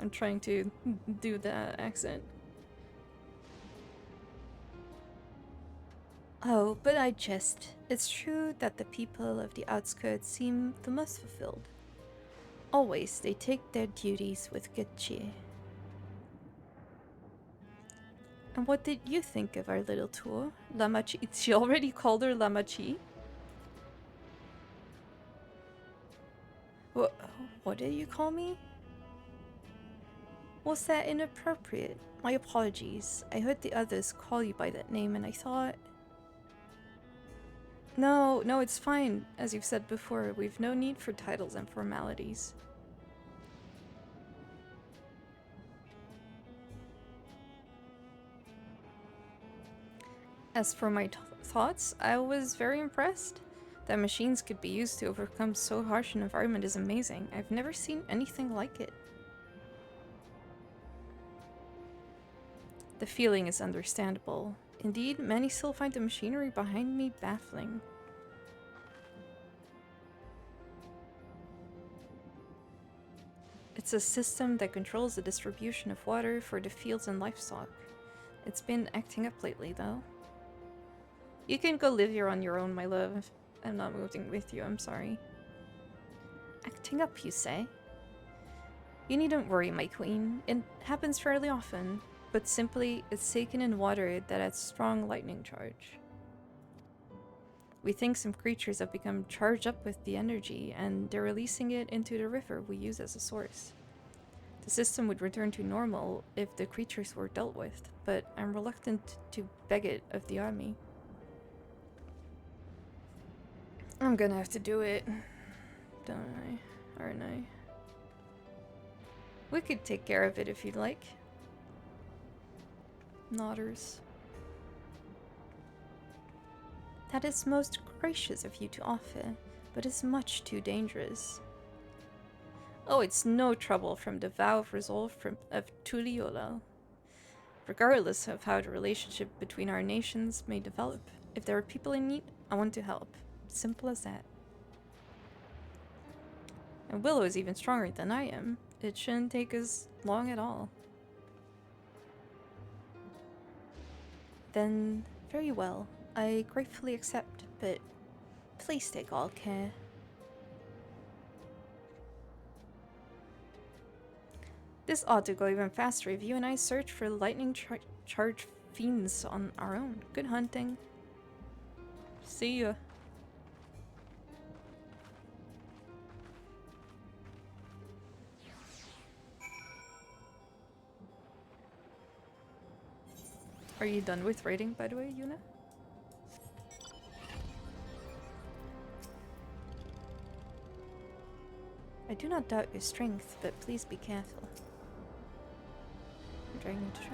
I'm trying to do that accent. Oh, but I jest. It's true that the people of the outskirts seem the most fulfilled. Always, they take their duties with good cheer. And what did you think of our little tour? Lamachi? She already called her Lamachi? What did you call me? Was that inappropriate? My apologies. I heard the others call you by that name and I thought... No, it's fine. As you've said before, we've no need for titles and formalities. As for my thoughts, I was very impressed. That machines could be used to overcome so harsh an environment is amazing. I've never seen anything like it. The feeling is understandable. Indeed, many still find the machinery behind me baffling. It's a system that controls the distribution of water for the fields and livestock. It's been acting up lately, though. You can go live here on your own, my love. I'm not moving with you, I'm sorry. Acting up, you say? You needn't worry, my queen. It happens fairly often. But simply, it's taken in water that has strong lightning charge. We think some creatures have become charged up with the energy, and they're releasing it into the river we use as a source. The system would return to normal if the creatures were dealt with, but I'm reluctant to beg it of the army. I'm gonna have to do it, don't I? Aren't I? We could take care of it if you'd like. Nodders. That is most gracious of you to offer, but is much too dangerous. Oh, it's no trouble from the vow of resolve of Tuliyola. Regardless of how the relationship between our nations may develop, if there are people in need, I want to help. Simple as that. And Willow is even stronger than I am. It shouldn't take us long at all. Then, very well. I gratefully accept, but Please take all care. This ought to go even faster if you and I search for lightning charged fiends on our own. Good hunting. See ya. Are you done with raiding, by the way, Yuna? I do not doubt your strength, but please be careful. Dragon Trap.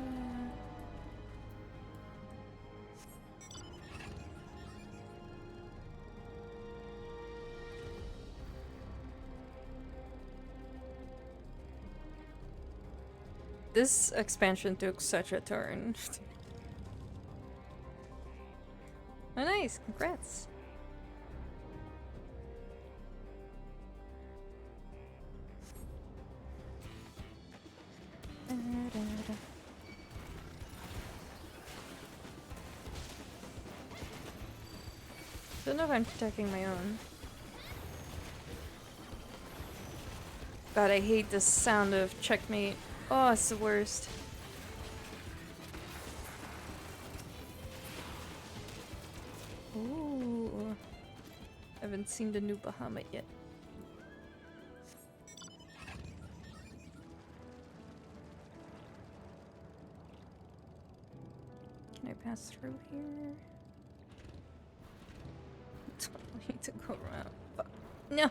This expansion took such a turn. Oh nice, congrats. Don't know if I'm protecting my own. God, I hate the sound of checkmate. Oh, it's the worst. Ooh. Haven't seen the new Bahamut yet. Can I pass through here? Totally need to go around. Fuck. No!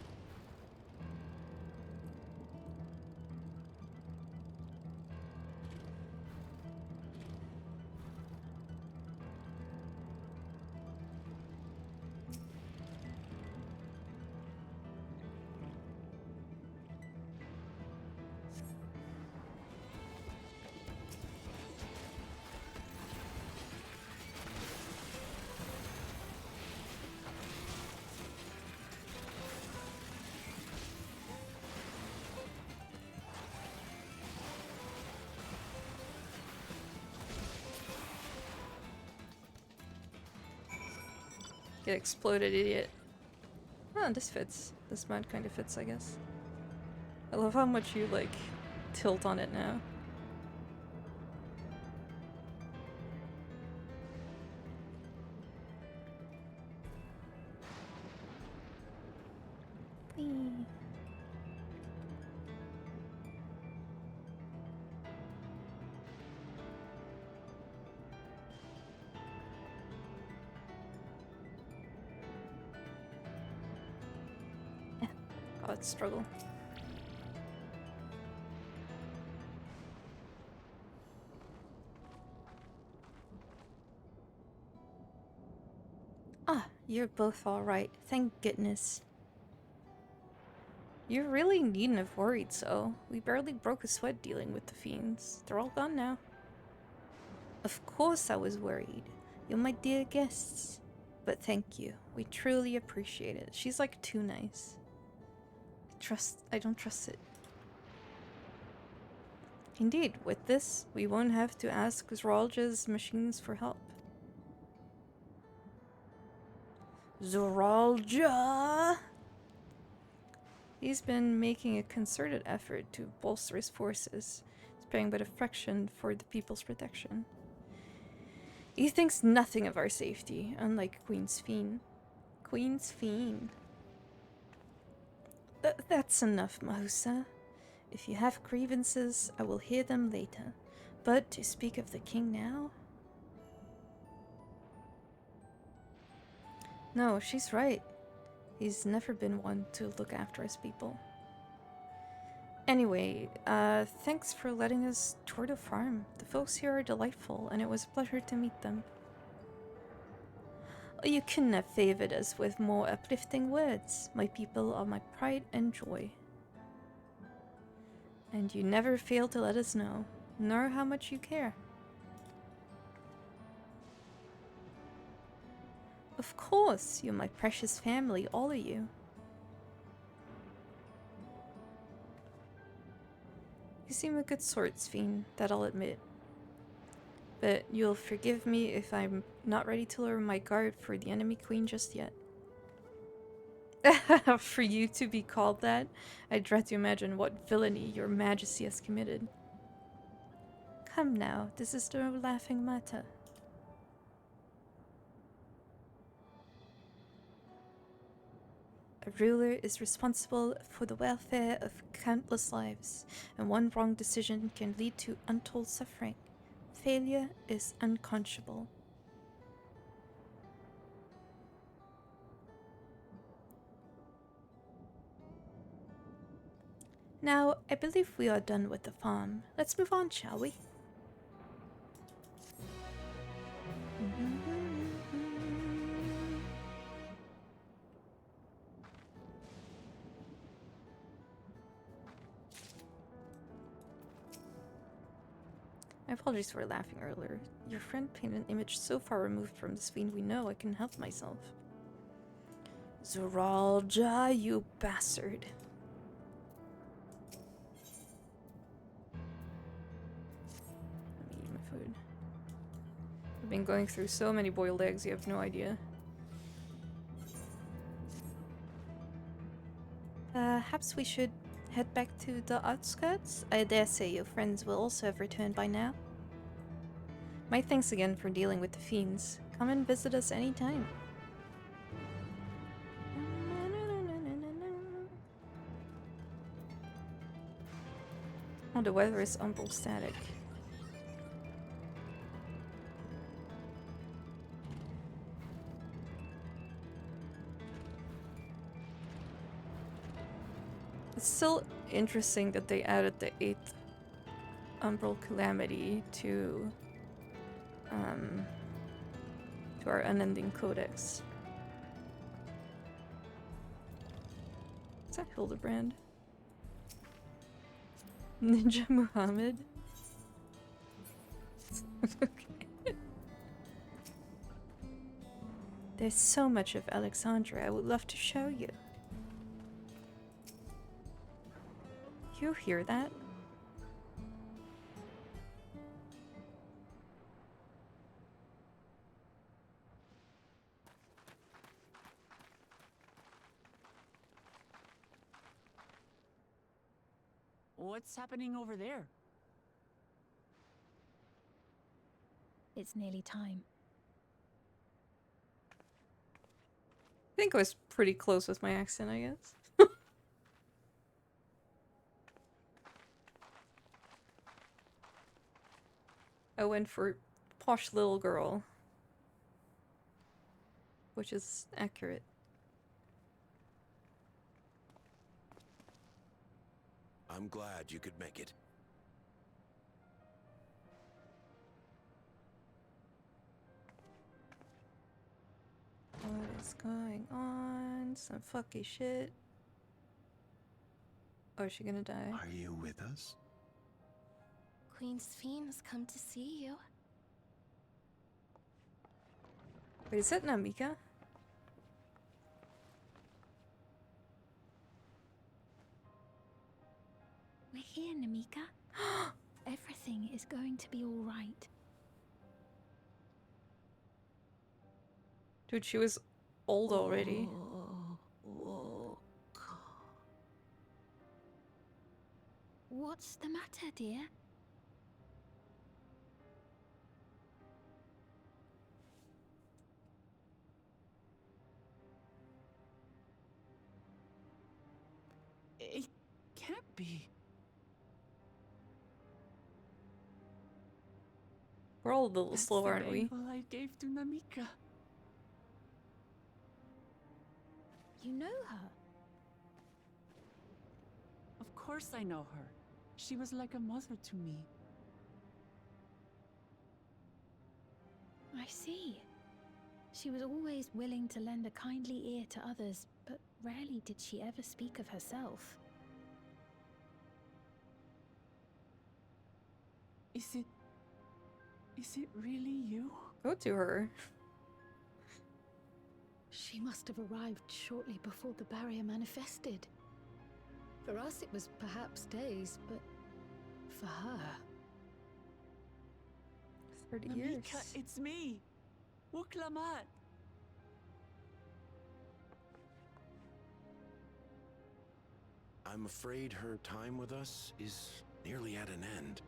Get exploded, idiot. Oh, this fits. This mod kind of fits, I guess. I love how much you, like, tilt on it now. Whee. God, struggle. Ah, you're both alright. Thank goodness. You really needn't have worried so. We barely broke a sweat dealing with the fiends. They're all gone now. Of course I was worried. You're my dear guests. But thank you. We truly appreciate it. She's like too nice. I don't trust it. Indeed, with this, we won't have to ask Zoralja's machines for help. Zoralja! He's been making a concerted effort to bolster his forces, sparing but a fraction for the people's protection. He thinks nothing of our safety, unlike Queen's Fiend. Queen's Fiend. That's enough, Mahusa. If you have grievances, I will hear them later. But to speak of the king now? No, she's right. He's never been one to look after his people. Anyway, thanks for letting us tour the farm. The folks here are delightful, and it was a pleasure to meet them. You couldn't have favored us with more uplifting words. My people are my pride and joy. And you never fail to let us know, nor how much you care. Of course, you're my precious family, all of you. You seem a good sort, Fiend, that I'll admit. But you'll forgive me if I'm not ready to lower my guard for the enemy queen just yet. For you to be called that, I dread to imagine what villainy your majesty has committed. Come now, this is no laughing matter. A ruler is responsible for the welfare of countless lives, and one wrong decision can lead to untold suffering. Failure is unconscionable. Now, I believe we are done with the farm. Let's move on, shall we? My apologies for laughing earlier. Your friend painted an image so far removed from the fiend we know I can help myself. Zoralja, you bastard. Let me eat my food. I've been going through so many boiled eggs, you have no idea. Perhaps we should head back to the outskirts? I dare say your friends will also have returned by now. My thanks again for dealing with the fiends. Come and visit us anytime. Oh, the weather is umbral static. It's still interesting that they added the 8th umbral calamity to our unending codex. Is that Hildebrand? Ninja Muhammad? Okay. There's so much of Alexandria I would love to show you. You hear that? What's happening over there? It's nearly time. I think I was pretty close with my accent, I guess. I went for posh little girl, which is accurate. I'm glad you could make it. What is going on? Some fucky shit. Oh, is she gonna die? Are you with us? Queen's fiends come to see you. Wait, is that Namika? We're here, Namika. Everything is going to be all right. Dude, she was old already. What's the matter, dear? It can't be. We're all a little That's slow, the aren't we? bangle I gave to Namika. You know her? Of course I know her. She was like a mother to me. I see. She was always willing to lend a kindly ear to others, but rarely did she ever speak of herself. Is it really you? Go to her. She must have arrived shortly before the barrier manifested. For us, it was perhaps days, but for her... 30 years. Namika, it's me. Wuklamat. I'm afraid her time with us is nearly at an end.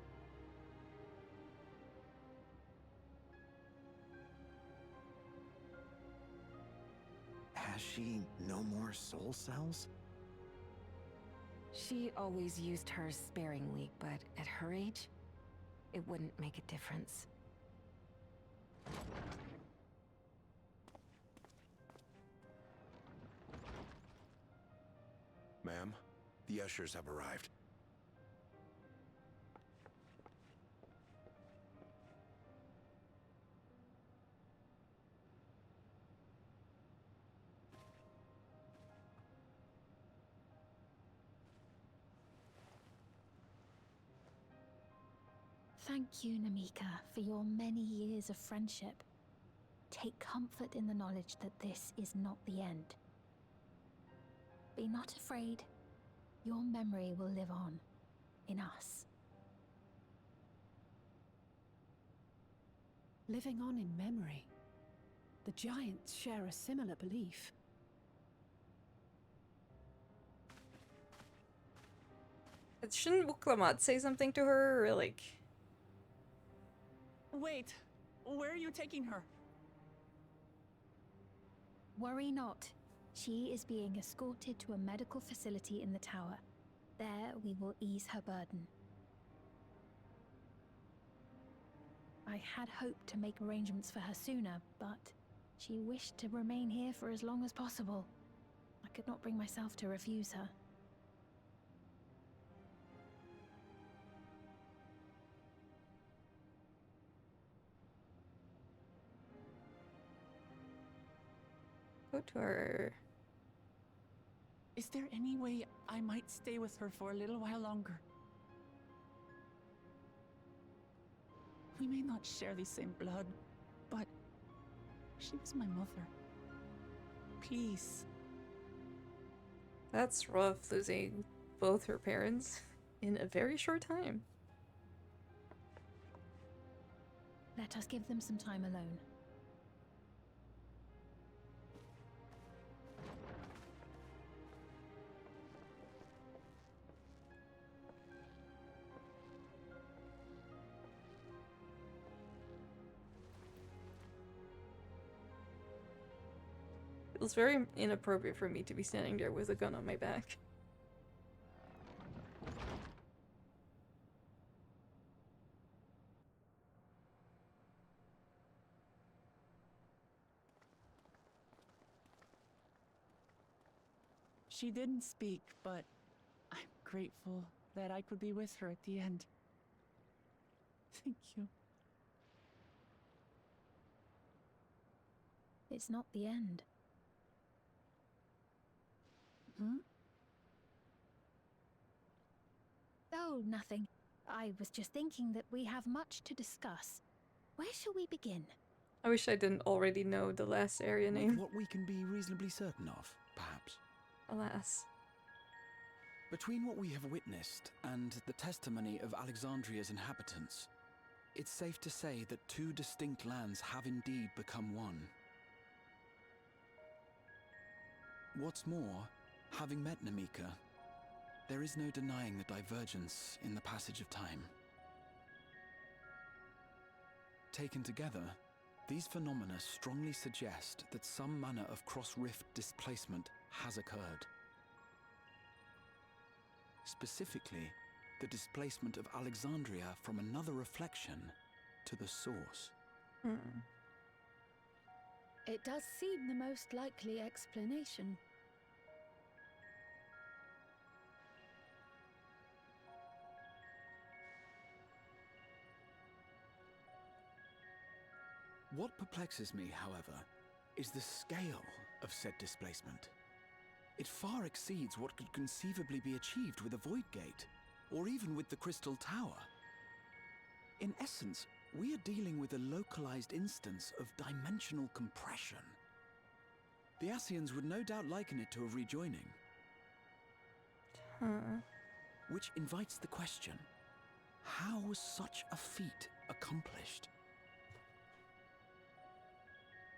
Has she no more soul cells? She always used hers sparingly, but at her age, it wouldn't make a difference. Ma'am, the ushers have arrived. Thank you, Namika, for your many years of friendship. Take comfort in the knowledge that this is not the end. Be not afraid. Your memory will live on, in us. Living on in memory. The giants share a similar belief. Shouldn't Wuklamat say something to her, or like... Wait, where are you taking her? Worry not. She is being escorted to a medical facility in the tower. There we will ease her burden. I had hoped to make arrangements for her sooner, but she wished to remain here for as long as possible. I could not bring myself to refuse her. Go to her. Is there any way I might stay with her for a little while longer? We may not share the same blood, but she was my mother. Please. That's rough, losing both her parents in a very short time. Let us give them some time alone. It was very inappropriate for me to be standing there with a gun on my back. She didn't speak, but I'm grateful that I could be with her at the end. Thank you. It's not the end. Hmm? Oh, nothing. I was just thinking that we have much to discuss. Where shall we begin? I wish I didn't already know the last area With name. what we can be reasonably certain of, perhaps. Alas. Between what we have witnessed and the testimony of Alexandria's inhabitants, it's safe to say that two distinct lands have indeed become one. What's more, having met Namika, there is no denying the divergence in the passage of time. Taken together, these phenomena strongly suggest that some manner of cross-rift displacement has occurred. Specifically, the displacement of Alexandria from another reflection to the source. It does seem the most likely explanation. What perplexes me, however, is the scale of said displacement. It far exceeds what could conceivably be achieved with a Void Gate, or even with the Crystal Tower. In essence, we are dealing with a localized instance of dimensional compression. The Ascians would no doubt liken it to a rejoining. Which invites the question, how was such a feat accomplished?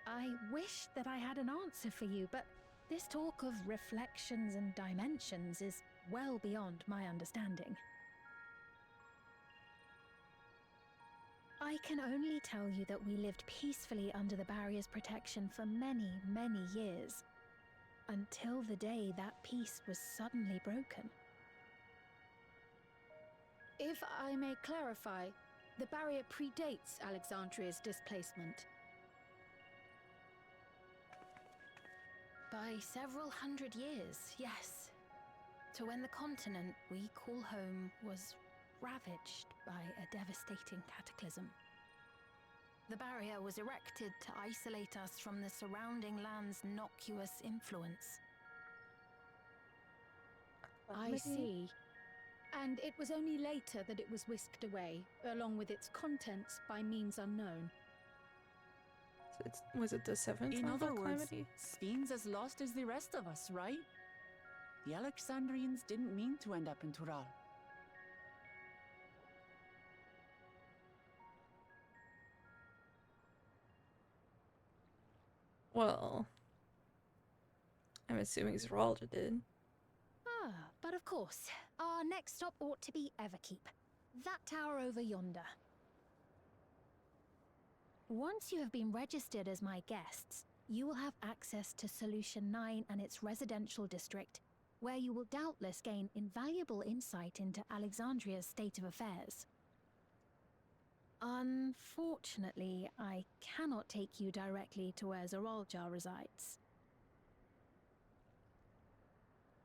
I wish that I had an answer for you, but this talk of reflections and dimensions is well beyond my understanding. I can only tell you that we lived peacefully under the barrier's protection for many, many years, until the day that peace was suddenly broken. If I may clarify, the barrier predates Alexandria's displacement. By several hundred years, yes. To when the continent we call home was ravaged by a devastating cataclysm. The barrier was erected to isolate us from the surrounding land's innocuous influence. I see. And it was only later that it was whisked away, along with its contents, by means unknown. Was it the 7th In other Umbral words, Calamity? Sphene's as lost as the rest of us, right? The Alexandrians didn't mean to end up in Tural. Well, I'm assuming Zeralda did. Ah, but of course, our next stop ought to be Everkeep. That tower over yonder. Once you have been registered as my guests, you will have access to Solution 9 and its residential district, where you will doubtless gain invaluable insight into Alexandria's state of affairs. Unfortunately, I cannot take you directly to where Zeralda resides.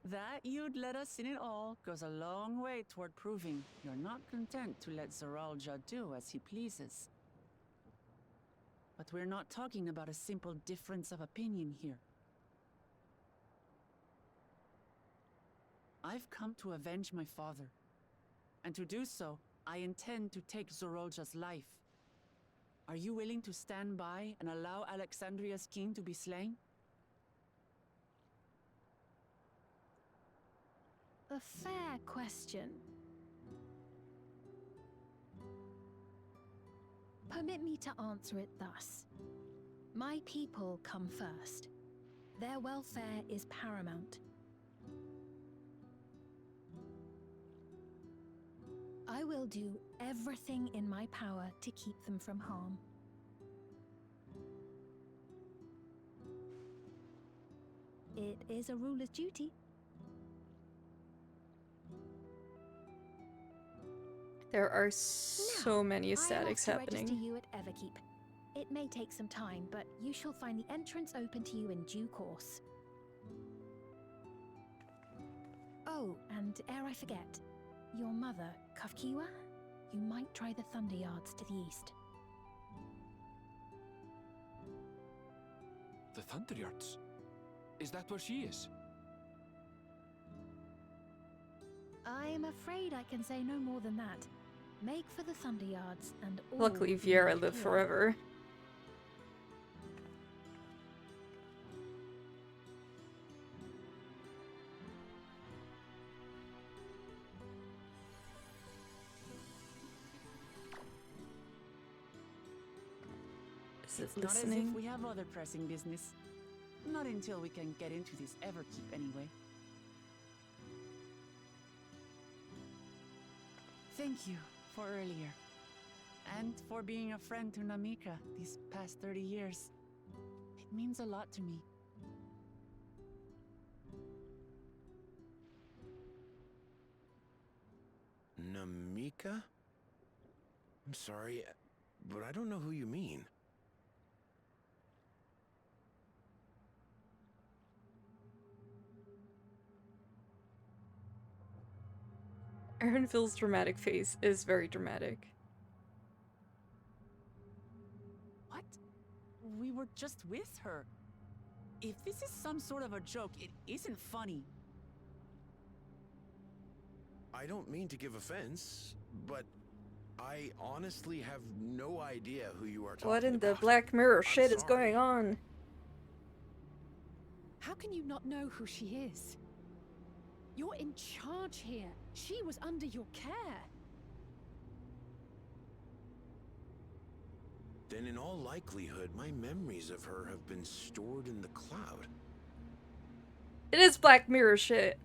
That you'd let us in it all goes a long way toward proving you're not content to let Zeralda do as he pleases. But we're not talking about a simple difference of opinion here. I've come to avenge my father. And to do so, I intend to take Zeralda's life. Are you willing to stand by and allow Alexandria's king to be slain? A fair question. Permit me to answer it thus. My people come first. Their welfare is paramount. I will do everything in my power to keep them from harm. It is a ruler's duty. There are so many statics I have happening. to register you at Everkeep. It may take some time, but you shall find the entrance open to you in due course. Oh, and ere I forget, your mother, Kafkiwa, you might try the Thunder Yards to the east. The Thunder Yards? Is that where she is? I'm afraid I can say no more than that. Make for the Thunder Yards and all Luckily, will be Viera made lived clear. forever. Is it It's not as listening? if we have other pressing business. Not until we can get into this Everkeep anyway. Thank you for earlier. And for being a friend to Namika these past 30 years. It means a lot to me. Namika? I'm sorry, but I don't know who you mean. Aaronville's dramatic face is very dramatic. What? We were just with her. If this is some sort of a joke, it isn't funny. I don't mean to give offense, but I honestly have no idea who you are talking What in the about. Black Mirror I'm shit is sorry. going on? How can you not know who she is? You're in charge here. She was under your care. Then in all likelihood, my memories of her have been stored in the cloud. It is Black Mirror shit.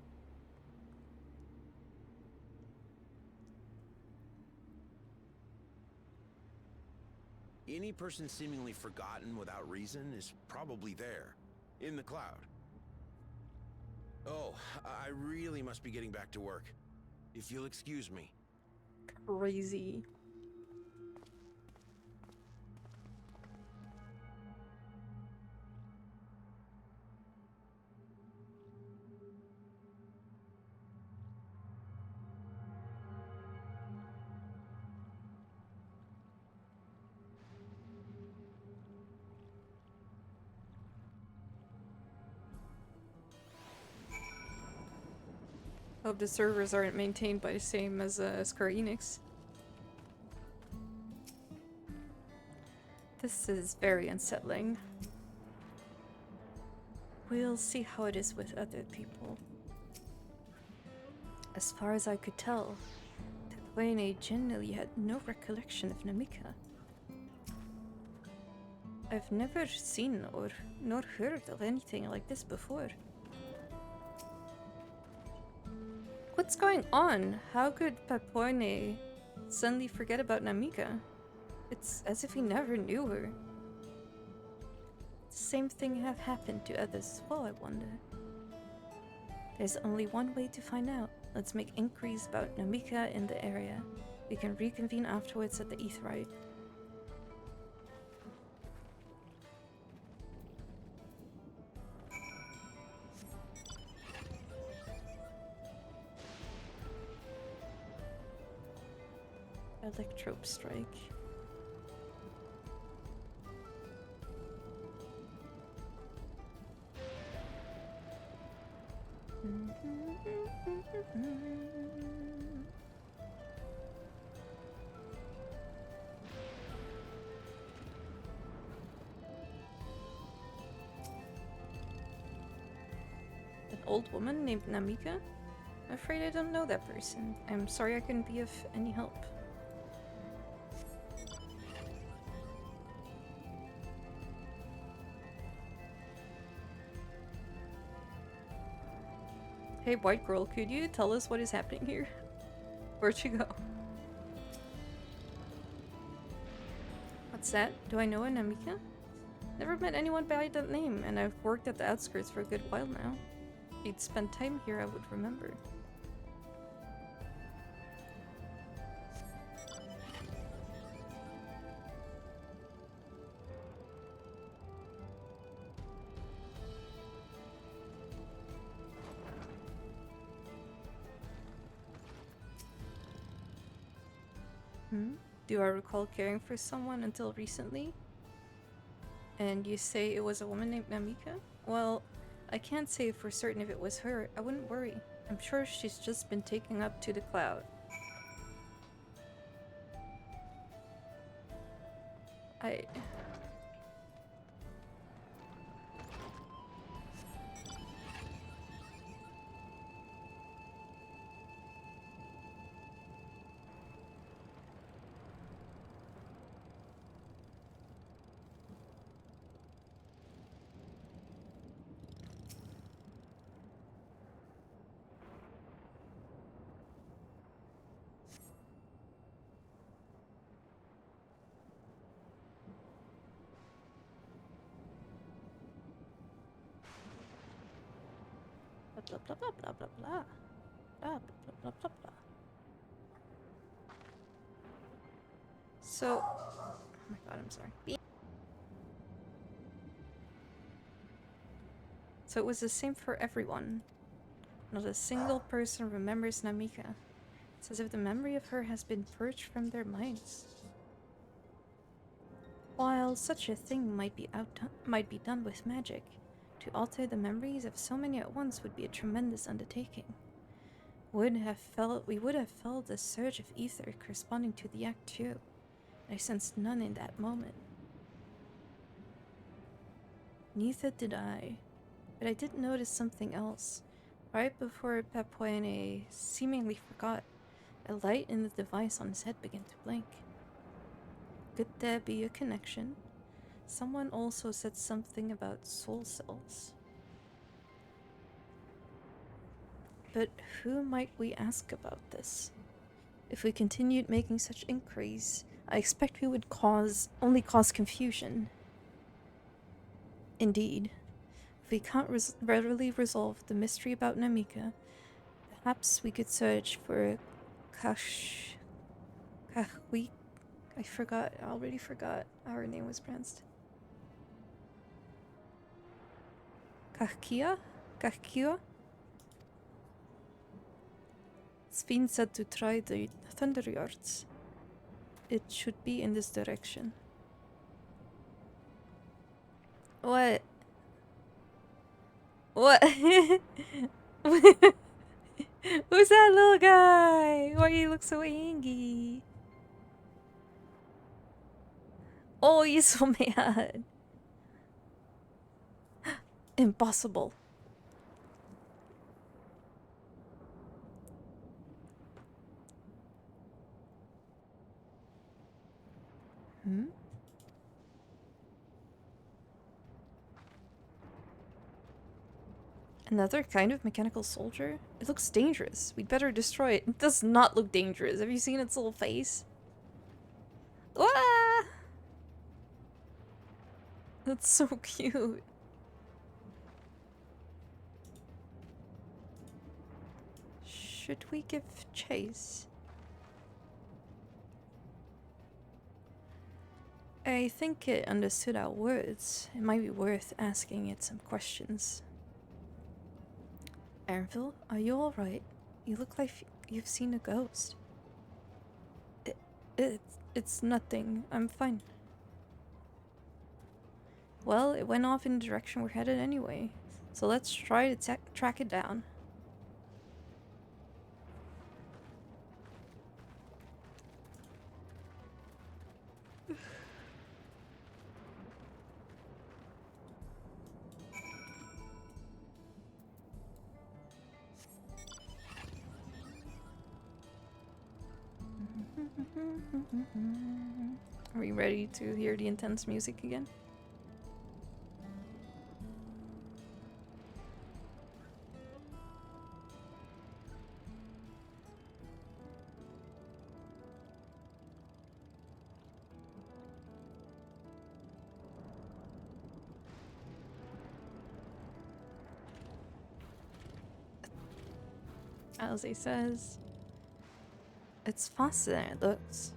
Any person seemingly forgotten without reason is probably there, in the cloud. Oh, I really must be getting back to work. If you'll excuse me. Crazy. Hope the servers aren't maintained by the same as Square Enix. This is very unsettling. We'll see how it is with other people. As far as I could tell, Wayne genuinely had no recollection of Namika. I've never seen or nor heard of anything like this before. What's going on? How could Papoine suddenly forget about Namika? It's as if he never knew her. The same thing have happened to others as well, I wonder. There's only one way to find out. Let's make inquiries about Namika in the area. We can reconvene afterwards at the Aetheryte. Electrope strike. An old woman named Namika? I'm afraid I don't know that person. I'm sorry I couldn't be of any help. Hey, white girl, could you tell us what is happening here? Where'd she go? What's that? Do I know a Namika? Never met anyone by that name, and I've worked at the outskirts for a good while now. If you'd spent time here, I would remember. Do I recall caring for someone until recently? And you say it was a woman named Namika? Well, I can't say for certain if it was her. I wouldn't worry. I'm sure she's just been taken up to the cloud. Blah blah blah blah blah blah blah blah blah blah blah. So, oh my god, I'm sorry. So it was the same for everyone. Not a single person remembers Namika. It's as if the memory of her has been purged from their minds. While such a thing might be done with magic, to alter the memories of so many at once would be a tremendous undertaking. We would have felt a surge of ether corresponding to the act too. I sensed none in that moment. Neither did I, but I did notice something else. Right before Papoine seemingly forgot, a light in the device on his head began to blink. Could there be a connection? Someone also said something about soul cells. But who might we ask about this? If we continued making such inquiries, I expect we would only cause confusion. Indeed. If we can't readily resolve the mystery about Namika, perhaps we could search for Kahweek. I already forgot how her name was pronounced. Kahkia? It's been said to try the Thunder Yards. It should be in this direction. What? What? Who's that little guy? Why he look so angry? Oh, he's so mad. Impossible. Hmm? Another kind of mechanical soldier? It looks dangerous. We'd better destroy it. It does not look dangerous. Have you seen its little face? Ah! That's so cute. Should we give chase? I think it understood our words. It might be worth asking it some questions. Anvil, are you alright? You look like you've seen a ghost. It's nothing. I'm fine. Well, it went off in the direction we're headed anyway. So let's try to track it down. Are we ready to hear the intense music again? As he says, it's faster than it looks.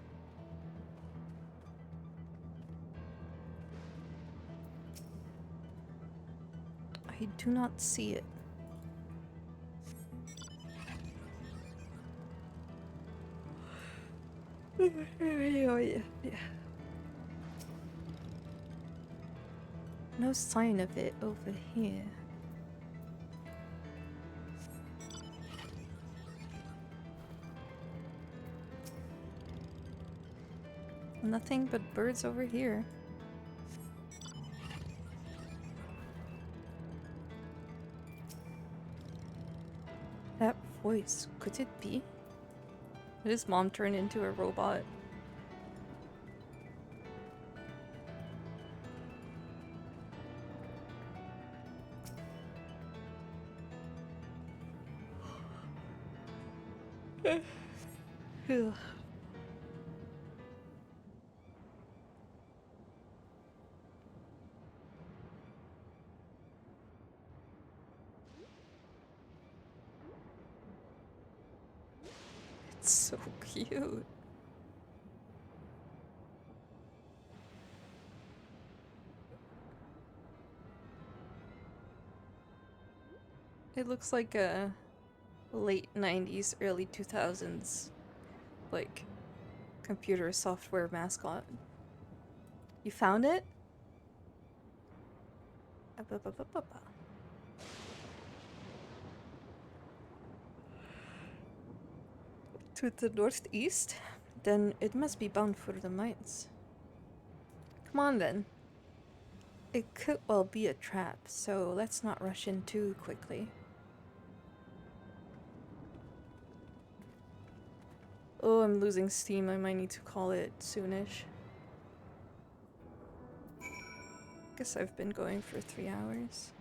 I do not see it. No sign of it over here. Nothing but birds over here. That voice, could it be? Did his mom turn into a robot? Ugh. It's so cute. It looks like a late 90s, early 2000s, like, computer software mascot. You found it? To the northeast? Then it must be bound for the mines. Come on then. It could well be a trap, so let's not rush in too quickly. Oh, I'm losing steam. I might need to call it soonish. Guess I've been going for 3 hours.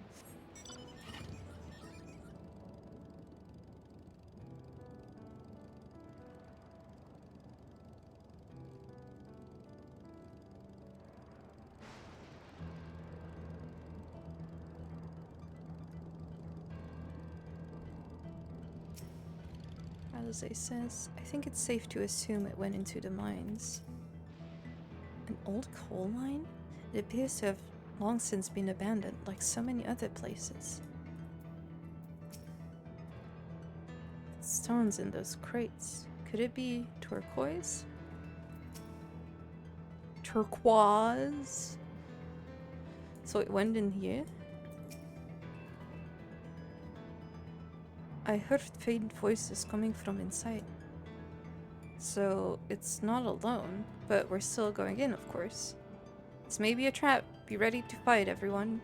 Jose says. I think it's safe to assume it went into the mines. An old coal mine? It appears to have long since been abandoned, like so many other places. Stones in those crates. Could it be turquoise? Turquoise? So it went in here? I heard faint voices coming from inside. So it's not alone, but we're still going in, of course. This may be a trap. Be ready to fight, everyone.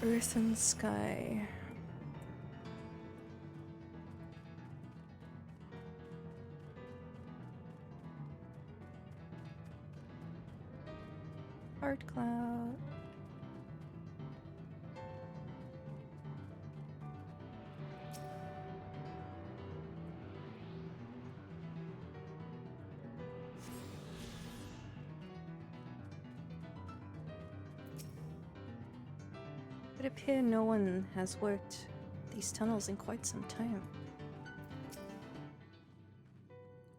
Earth and sky. Art cloud. It appears no one has worked these tunnels in quite some time.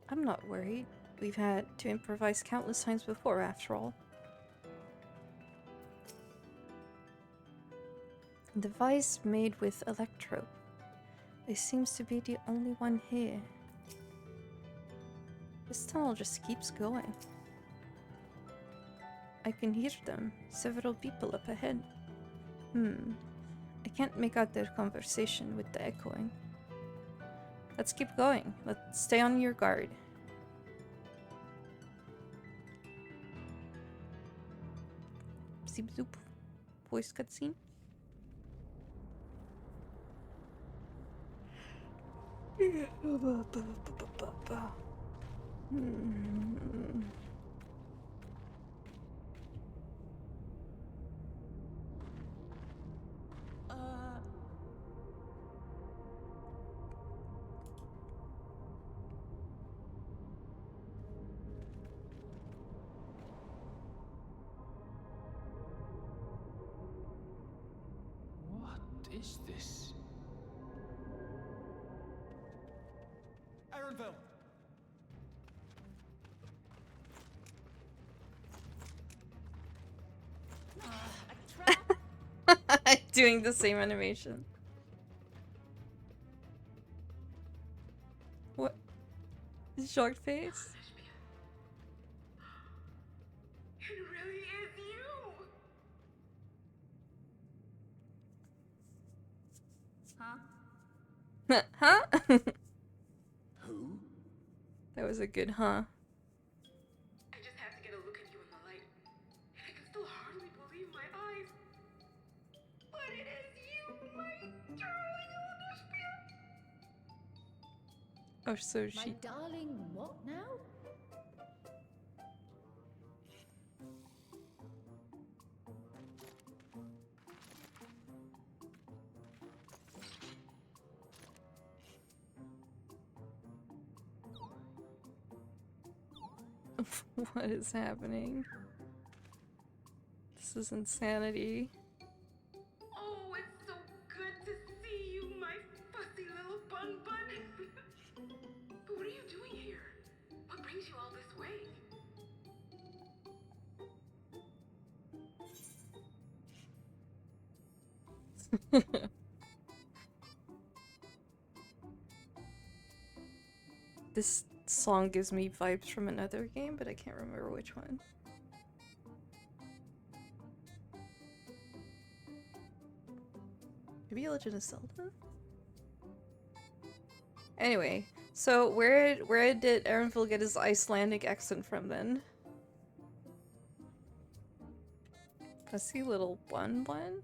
I'm not worried. We've had to improvise countless times before, after all. A device made with electrode. This seems to be the only one here. This tunnel just keeps going. I can hear them. Several people up ahead. I can't make out their conversation with the echoing. Let's keep going. Let's stay on your guard. Zip zoop. Voice cutscene. What is this? Ironville! Doing the same animation. What? Shocked face? It really is you! Huh? Huh? Who? That was a good huh. I just have to get a look at you in the light. And I can still hardly believe my eyes. But it is you, my darling Onospia! Oh, so My she... darling, what now? What is happening? This is insanity. Oh, it's so good to see you, my fussy little bun bun. But what are you doing here? What brings you all this way? This song gives me vibes from another game, but I can't remember which one. Maybe Legend of Zelda? Anyway, so where did Aaronville get his Icelandic accent from then? Fussy little bun bun?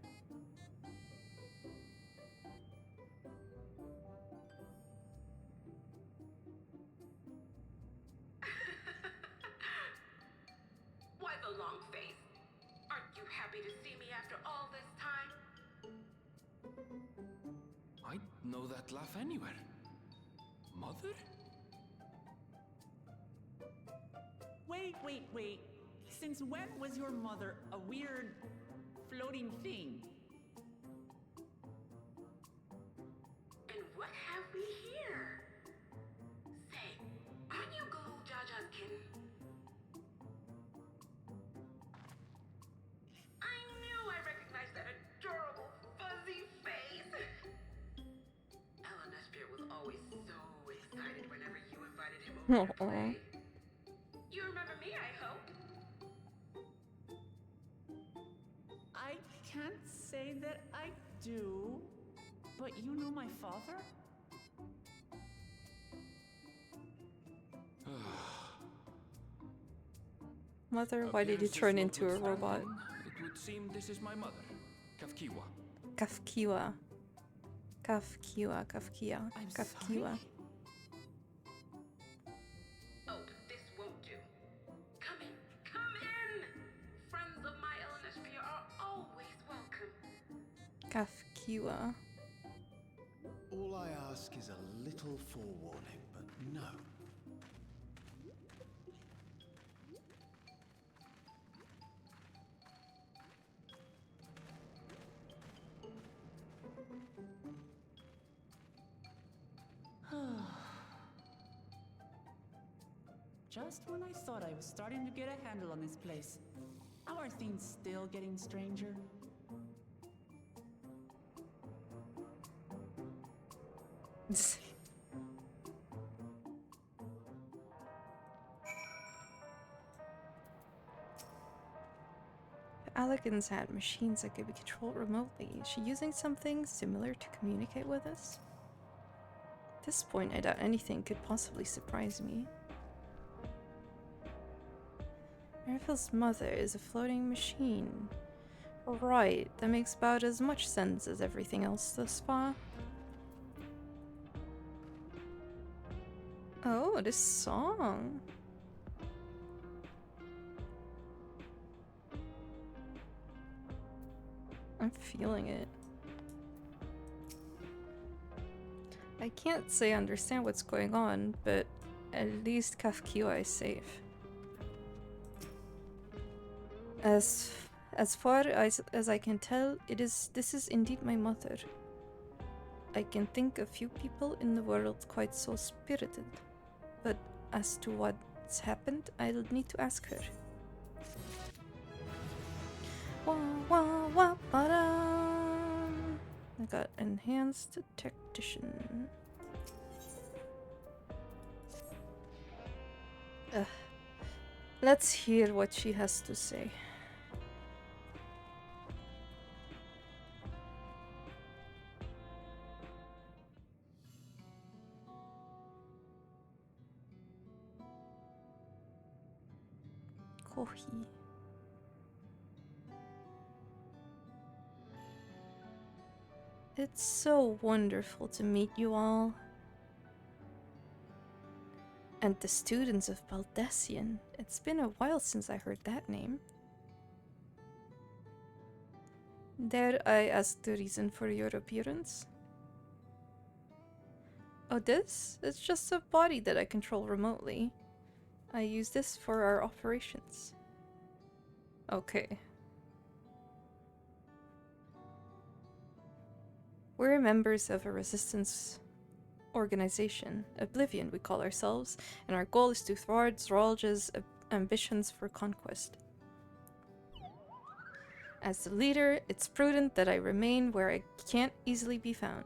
Why the long face? Aren't you happy to see me after all this time? I'd know that laugh anywhere. Mother? Wait. Since when was your mother a weird floating thing. And what have we here? Say, aren't you Gulu Jaja's kitten? I knew I recognized that adorable fuzzy face. Ellen Espear was always so excited whenever you invited him over to play. You remember me, I hope? I can't say that I do, but you know my father? Mother, why did you turn into a robot? It would seem this is my mother, Kafkiwa. Kafkiwa. Kafkia. Oh, this won't do. Come in, come in! Friends of my Ellen Espear are always welcome. Kafkiwa. All I ask is a little forewarning, but no. Just when I thought I was starting to get a handle on this place. How are things still getting stranger? Elegans had machines that could be controlled remotely. Is she using something similar to communicate with us? At this point, I doubt anything could possibly surprise me. Arifil's mother is a floating machine. Right, that makes about as much sense as everything else thus far. Oh, this song. I'm feeling it. I can't say I understand what's going on, but at least Kafkiwa is safe. As far as I can tell, this is indeed my mother. I can think of few people in the world quite so spirited, but as to what's happened, I'll need to ask her. Wah wah wah ba-dum. I got enhanced tactician. Let's hear what she has to say. Kohi. It's so wonderful to meet you all. And the students of Baldesion. It's been a while since I heard that name. Dare I ask the reason for your appearance? Oh, this? It's just a body that I control remotely. I use this for our operations. Okay. We're members of a resistance organization, Oblivion we call ourselves, and our goal is to thwart Zoralja's ambitions for conquest. As the leader, it's prudent that I remain where I can't easily be found.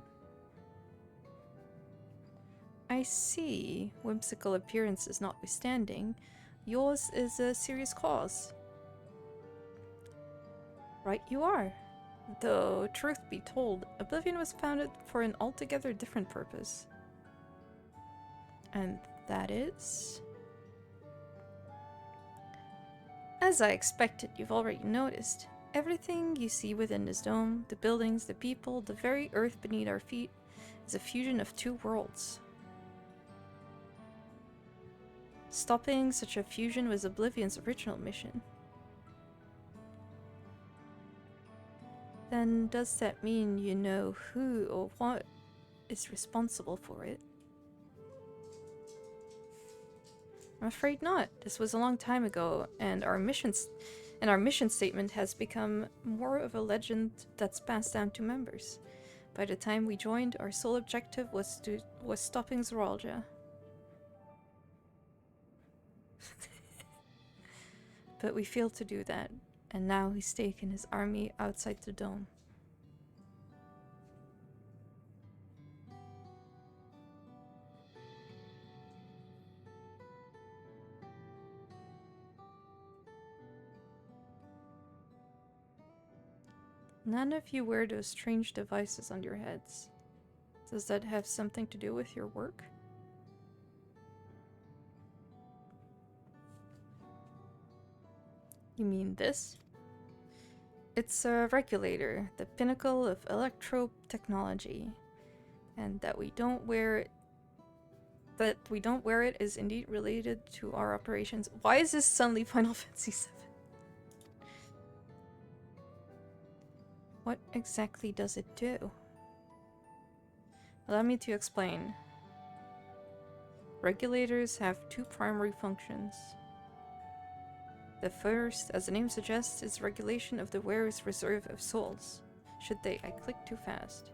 I see, whimsical appearances notwithstanding, yours is a serious cause. Right you are. Though, truth be told, Oblivion was founded for an altogether different purpose. And that is... As I expected, you've already noticed. Everything you see within this dome, the buildings, the people, the very earth beneath our feet, is a fusion of two worlds. Stopping such a fusion was Oblivion's original mission. Then does that mean you know who or what is responsible for it? I'm afraid not. This was a long time ago, and our missions and our mission statement has become more of a legend that's passed down to members. By the time we joined, our sole objective was stopping Zoralja. But we failed to do that, and now he's taken his army outside the dome. None of you wear those strange devices on your heads. Does that have something to do with your work? You mean this? It's a regulator, the pinnacle of electro technology. And that we don't wear it is indeed related to our operations. Why is this suddenly Final Fantasy VII? What exactly does it do? Allow me to explain. Regulators have two primary functions. The first, as the name suggests, is regulation of the wearer's reserve of souls. I clicked too fast.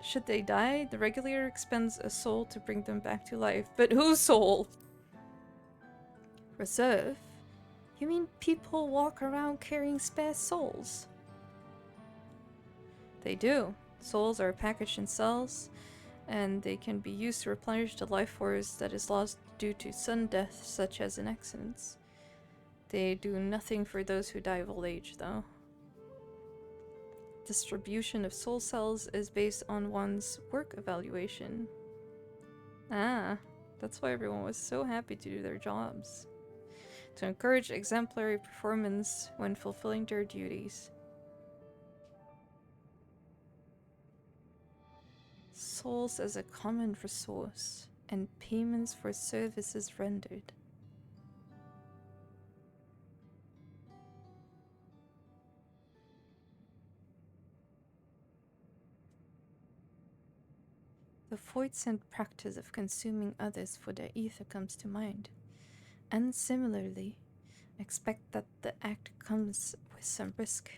Should they die, the regulator expends a soul to bring them back to life. But whose soul? Reserve? You mean people walk around carrying spare souls? They do. Souls are packaged in cells, and they can be used to replenish the life force that is lost due to sudden death, such as in accidents. They do nothing for those who die of old age, though. Distribution of soul cells is based on one's work evaluation. Ah, that's why everyone was so happy to do their jobs. To encourage exemplary performance when fulfilling their duties. Souls as a common resource, and payments for services rendered. The Voidsent practice of consuming others for their ether comes to mind. And similarly, expect that the act comes with some risk.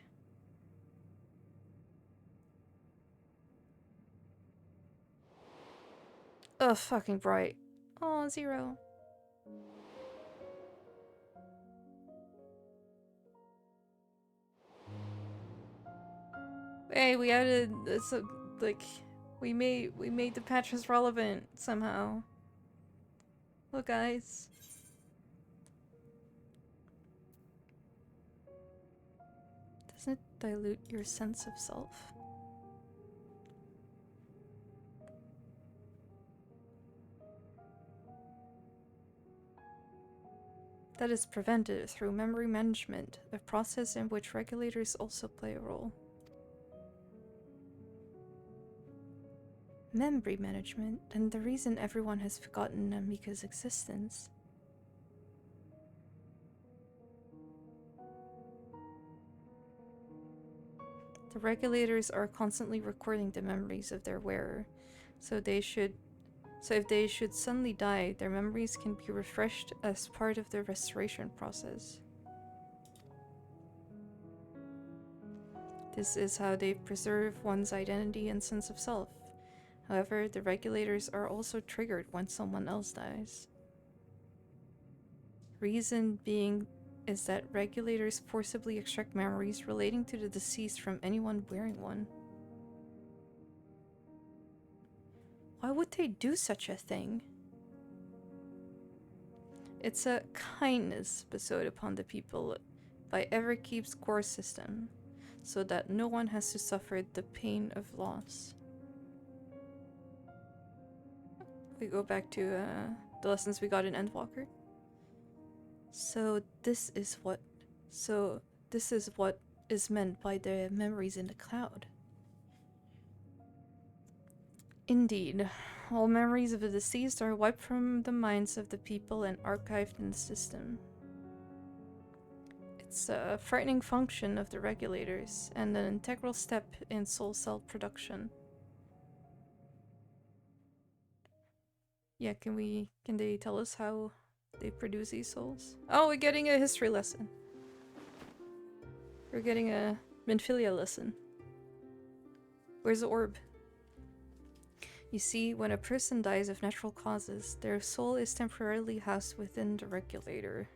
Oh, fucking bright. Oh, 0. Hey, we added this, like, we made the patches relevant somehow. Look, guys. Doesn't it dilute your sense of self? That is prevented through memory management, a process in which regulators also play a role. Memory management, and the reason everyone has forgotten Namika's existence. The regulators are constantly recording the memories of their wearer, so if they should suddenly die, their memories can be refreshed as part of the restoration process. This is how they preserve one's identity and sense of self. However, the regulators are also triggered when someone else dies. Reason being is that regulators forcibly extract memories relating to the deceased from anyone wearing one. Why would they do such a thing? It's a kindness bestowed upon the people by Everkeep's core system, so that no one has to suffer the pain of loss. We go back to the lessons we got in Endwalker. So this is what is meant by the memories in the cloud. Indeed, all memories of the deceased are wiped from the minds of the people and archived in the system. It's a frightening function of the regulators and an integral step in soul cell production. Yeah, can they tell us how they produce these souls. Oh, we're getting a history lesson. We're getting a Minfilia lesson. Where's the orb? You see, when a person dies of natural causes, their soul is temporarily housed within the regulator.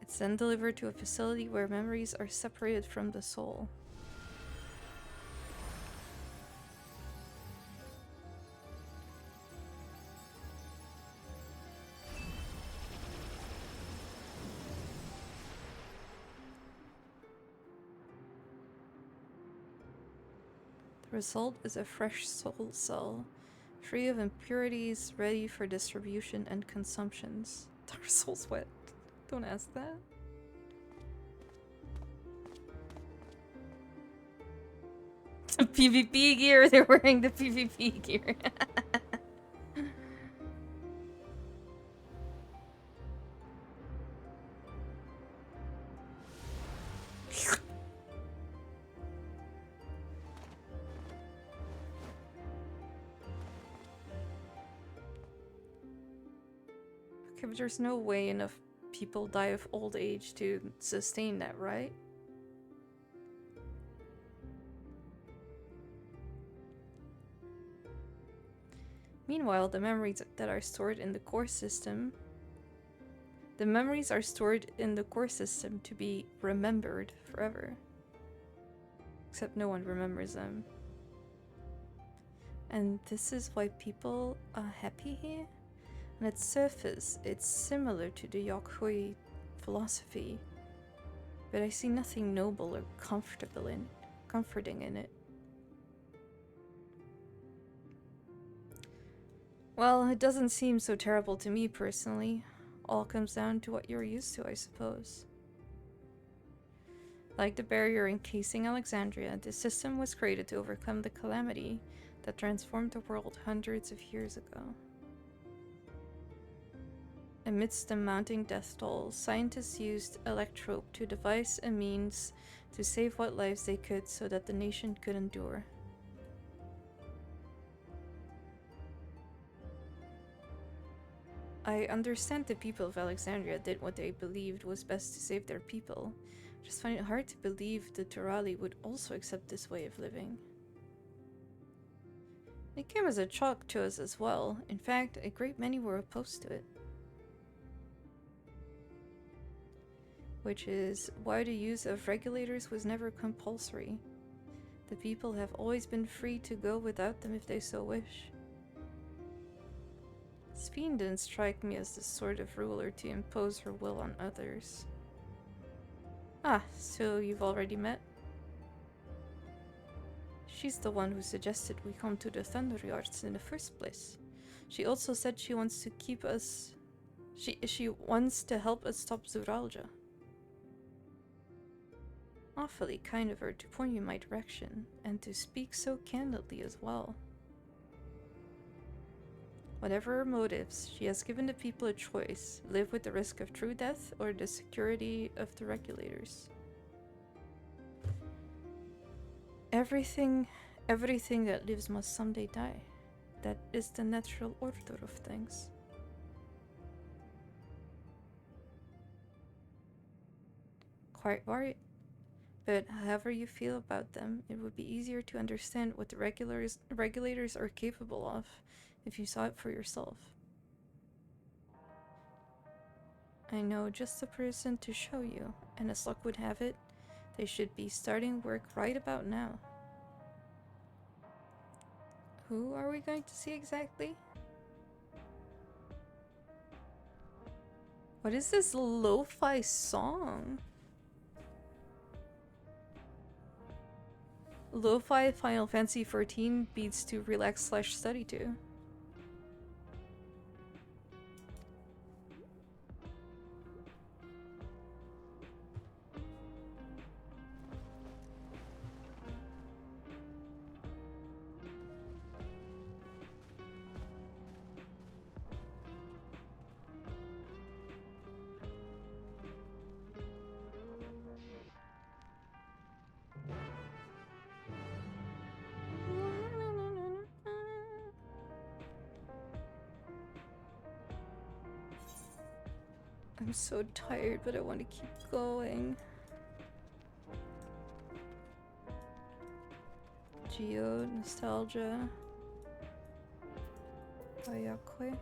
It's then delivered to a facility where memories are separated from the soul. The result is a fresh soul cell, free of impurities, ready for distribution and consumptions. Our soul's wet. Don't ask that. The PvP gear! They're wearing the PvP gear. Okay, but there's no way enough people die of old age to sustain that, right? Meanwhile, the memories that are stored in the core system... The memories are stored in the core system to be remembered forever. Except no one remembers them. And this is why people are happy here? On its surface, it's similar to the Yokhui philosophy, but I see nothing noble or comforting in it. Well, it doesn't seem so terrible to me personally. All comes down to what you're used to, I suppose. Like the barrier encasing Alexandria, this system was created to overcome the calamity that transformed the world hundreds of years ago. Amidst the mounting death toll, scientists used Electrope to devise a means to save what lives they could so that the nation could endure. I understand the people of Alexandria did what they believed was best to save their people. I just find it hard to believe the Turali would also accept this way of living. It came as a shock to us as well. In fact, a great many were opposed to it. Which is why the use of regulators was never compulsory. The people have always been free to go without them if they so wish. Sphene didn't strike me as the sort of ruler to impose her will on others. Ah, so you've already met? She's the one who suggested we come to the Thunder Yards in the first place. She also said she wants to keep us... She wants to help us stop Zooralgia. Awfully kind of her to point you in my direction, and to speak so candidly as well. Whatever her motives, she has given the people a choice: live with the risk of true death or the security of the regulators. Everything that lives must someday die. That is the natural order of things. Quite right. But however you feel about them, it would be easier to understand what the regulators are capable of if you saw it for yourself. I know just the person to show you, and as luck would have it, they should be starting work right about now. Who are we going to see exactly? What is this lo-fi song? Lo-fi Final Fantasy XIV beats to relax/study to. I'm so tired, but I want to keep going. Geo, nostalgia. Oyakwe.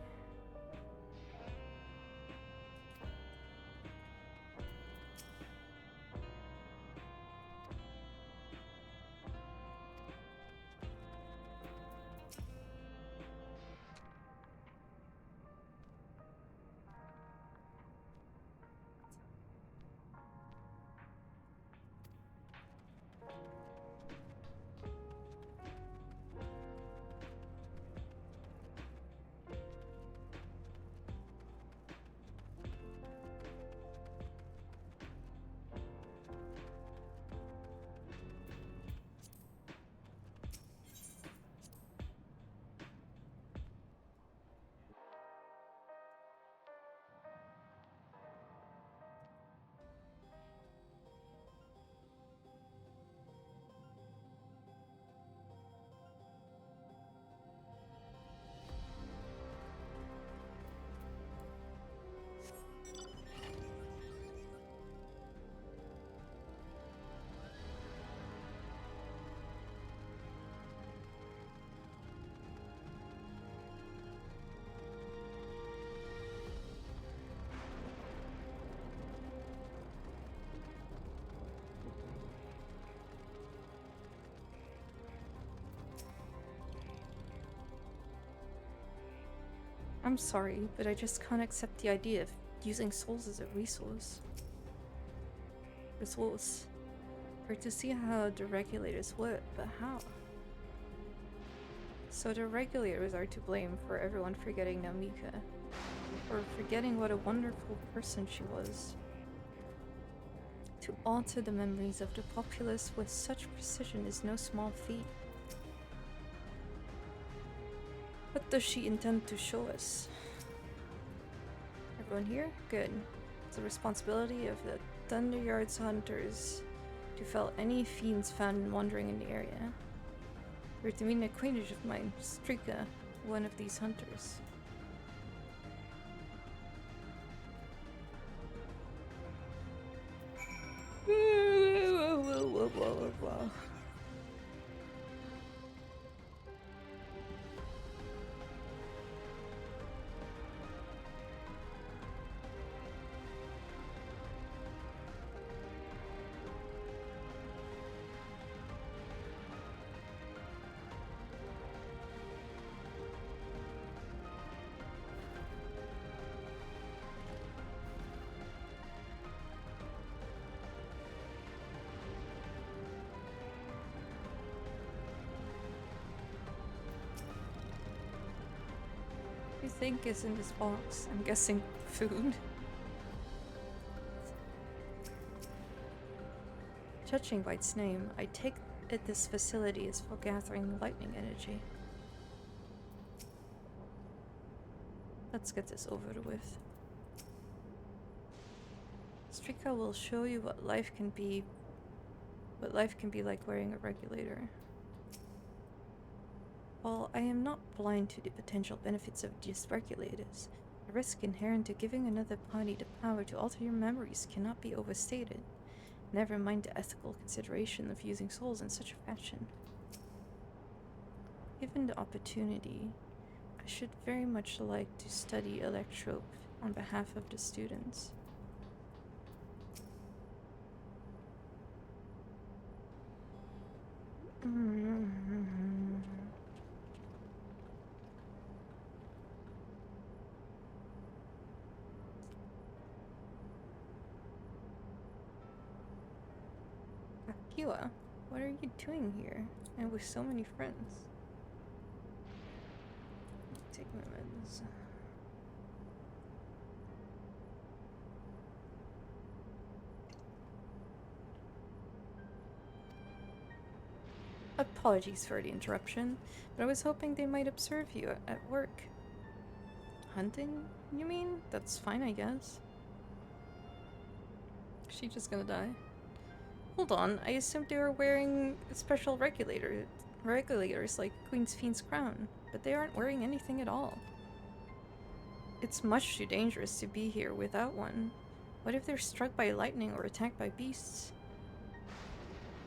I'm sorry, but I just can't accept the idea of using souls as a resource. Or to see how the regulators work, but how? So the regulators are to blame for everyone forgetting Namika. Or forgetting what a wonderful person she was. To alter the memories of the populace with such precision is no small feat. What does she intend to show us? Everyone here? Good. It's the responsibility of the Thunderyard's hunters to fell any fiends found wandering in the area. We're to meet an acquaintance of mine, Strika, one of these hunters. What do you think is in this box? I'm guessing food. Judging by its name, I take it this facility is for gathering lightning energy. Let's get this over with. Strika will show you what life can be like wearing a regulator. While I am not blind to the potential benefits of these regulators, the risk inherent to giving another party the power to alter your memories cannot be overstated. Never mind the ethical consideration of using souls in such a fashion. Given the opportunity, I should very much like to study Electrope on behalf of the students. Akiwa, what are you doing here? And with so many friends? Take my meds. Apologies for the interruption, but I was hoping they might observe you at work. Hunting, you mean? That's fine, I guess. Is she just gonna die? Hold on, I assumed they were wearing special regulators like Queen's Fiend's crown, but they aren't wearing anything at all. It's much too dangerous to be here without one. What if they're struck by lightning or attacked by beasts?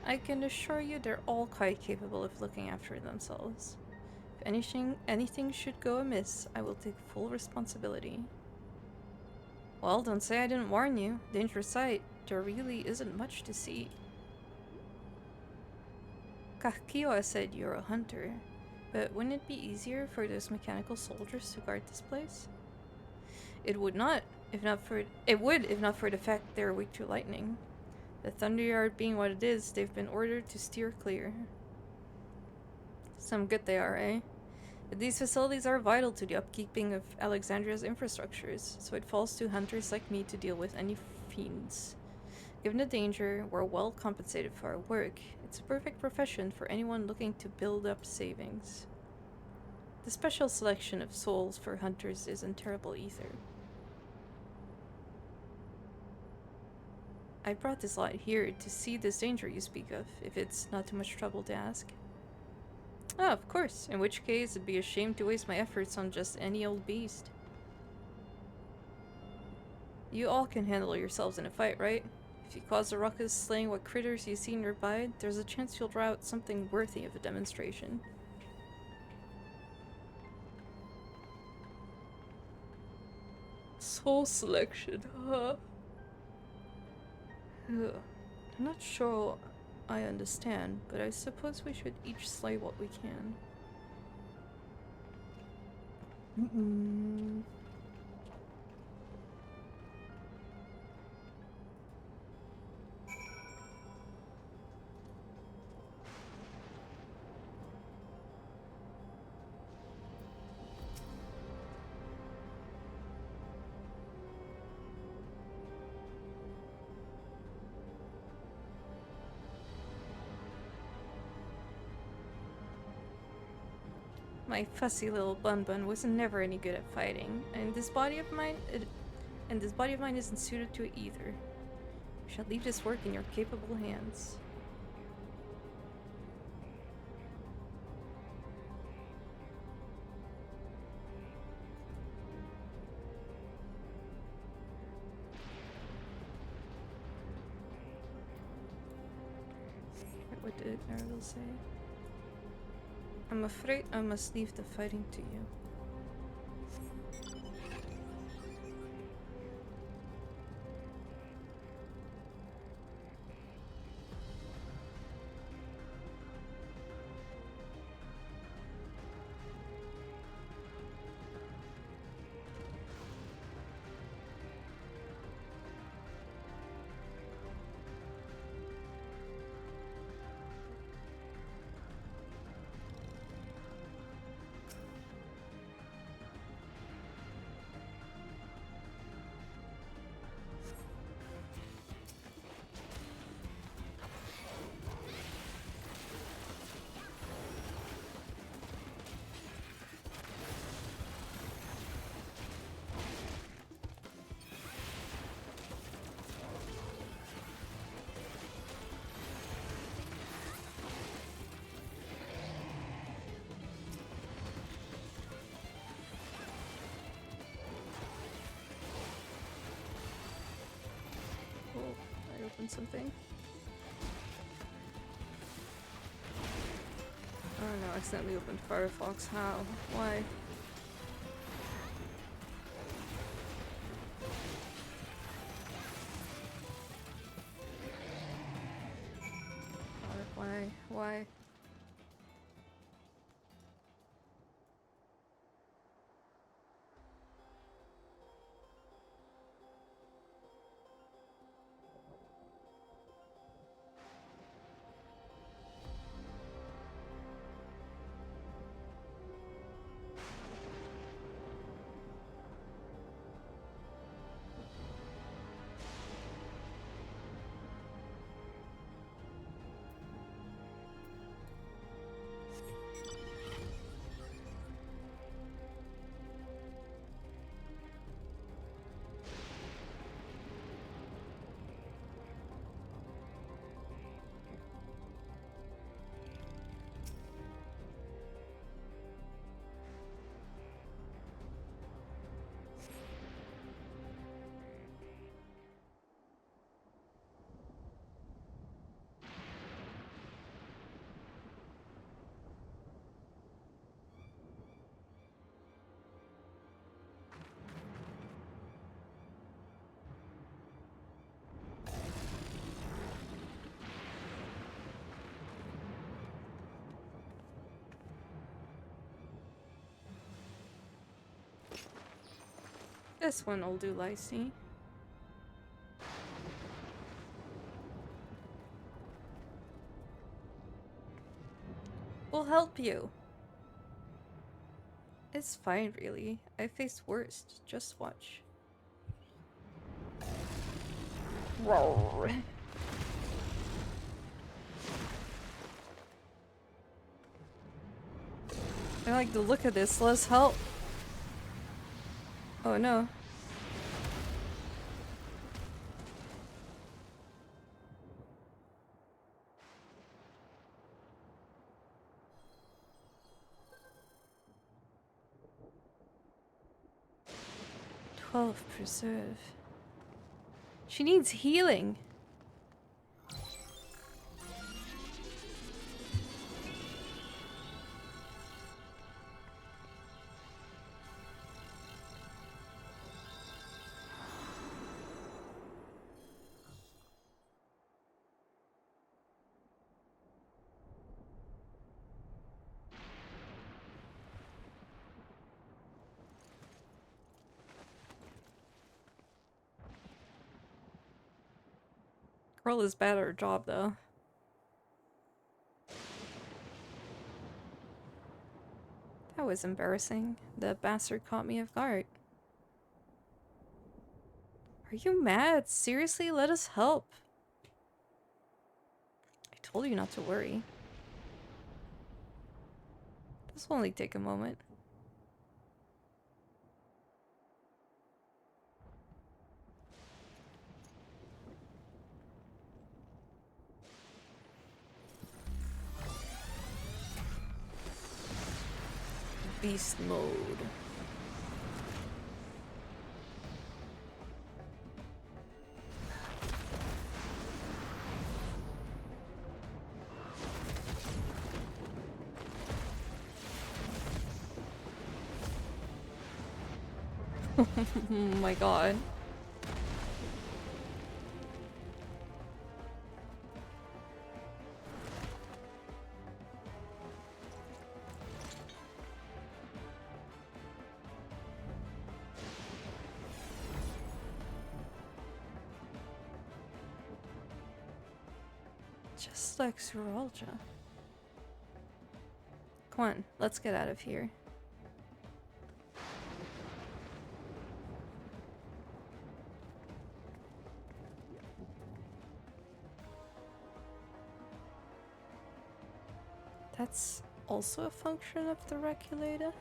I can assure you they're all quite capable of looking after themselves. If anything should go amiss, I will take full responsibility. Well, don't say I didn't warn you. Dangerous sight. There really isn't much to see. Kahkiwa said you're a hunter, but wouldn't it be easier for those mechanical soldiers to guard this place? It would if not for the fact they're weak to lightning. The Thunderyard being what it is, they've been ordered to steer clear. Some good they are, eh? But these facilities are vital to the upkeeping of Alexandria's infrastructures, so it falls to hunters like me to deal with any fiends. Given the danger, we're well compensated for our work. It's a perfect profession for anyone looking to build up savings. The special selection of souls for hunters isn't terrible either. I brought this lot here to see this danger you speak of, if it's not too much trouble to ask. Ah, of course, in which case it'd be a shame to waste my efforts on just any old beast. You all can handle yourselves in a fight, right? If you cause a ruckus slaying what critters you see nearby, there's a chance you'll draw out something worthy of a demonstration. Soul selection, huh? Ugh. I'm not sure I understand, but I suppose we should each slay what we can. My fussy little bun was never any good at fighting, and this body of mine isn't suited to it either. I shall leave this work in your capable hands. What did Ariel say? I'm afraid I must leave the fighting to you. Something. Oh no, I accidentally opened Firefox. How? Why? Why? Why? This one will do, Lacey. We'll help you. It's fine, really. I faced worse. Just watch. Roar. I like the look of this. Let's help. Oh no. Preserve. She needs healing. Girl is bad at her job, though. That was embarrassing. The bastard caught me off guard. Are you mad? Seriously? Let us help. I told you not to worry. This will only take a moment. Beast mode. Oh my god. Just like Zoralia. Come on, let's get out of here. That's also a function of the regulator.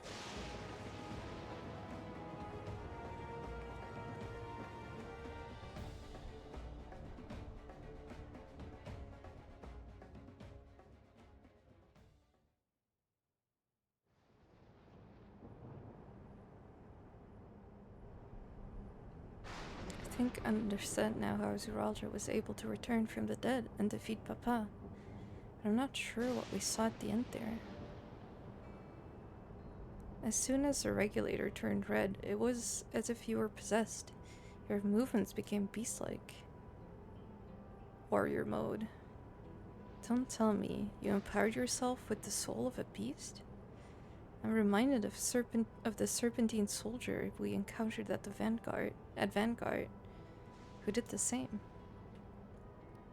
I think I understand now how Zoralia was able to return from the dead and defeat Papa. But I'm not sure what we saw at the end there. As soon as the regulator turned red, it was as if you were possessed. Your movements became beast-like. Warrior mode. Don't tell me you empowered yourself with the soul of a beast? I'm reminded of the serpentine soldier we encountered at the Vanguard, who did the same.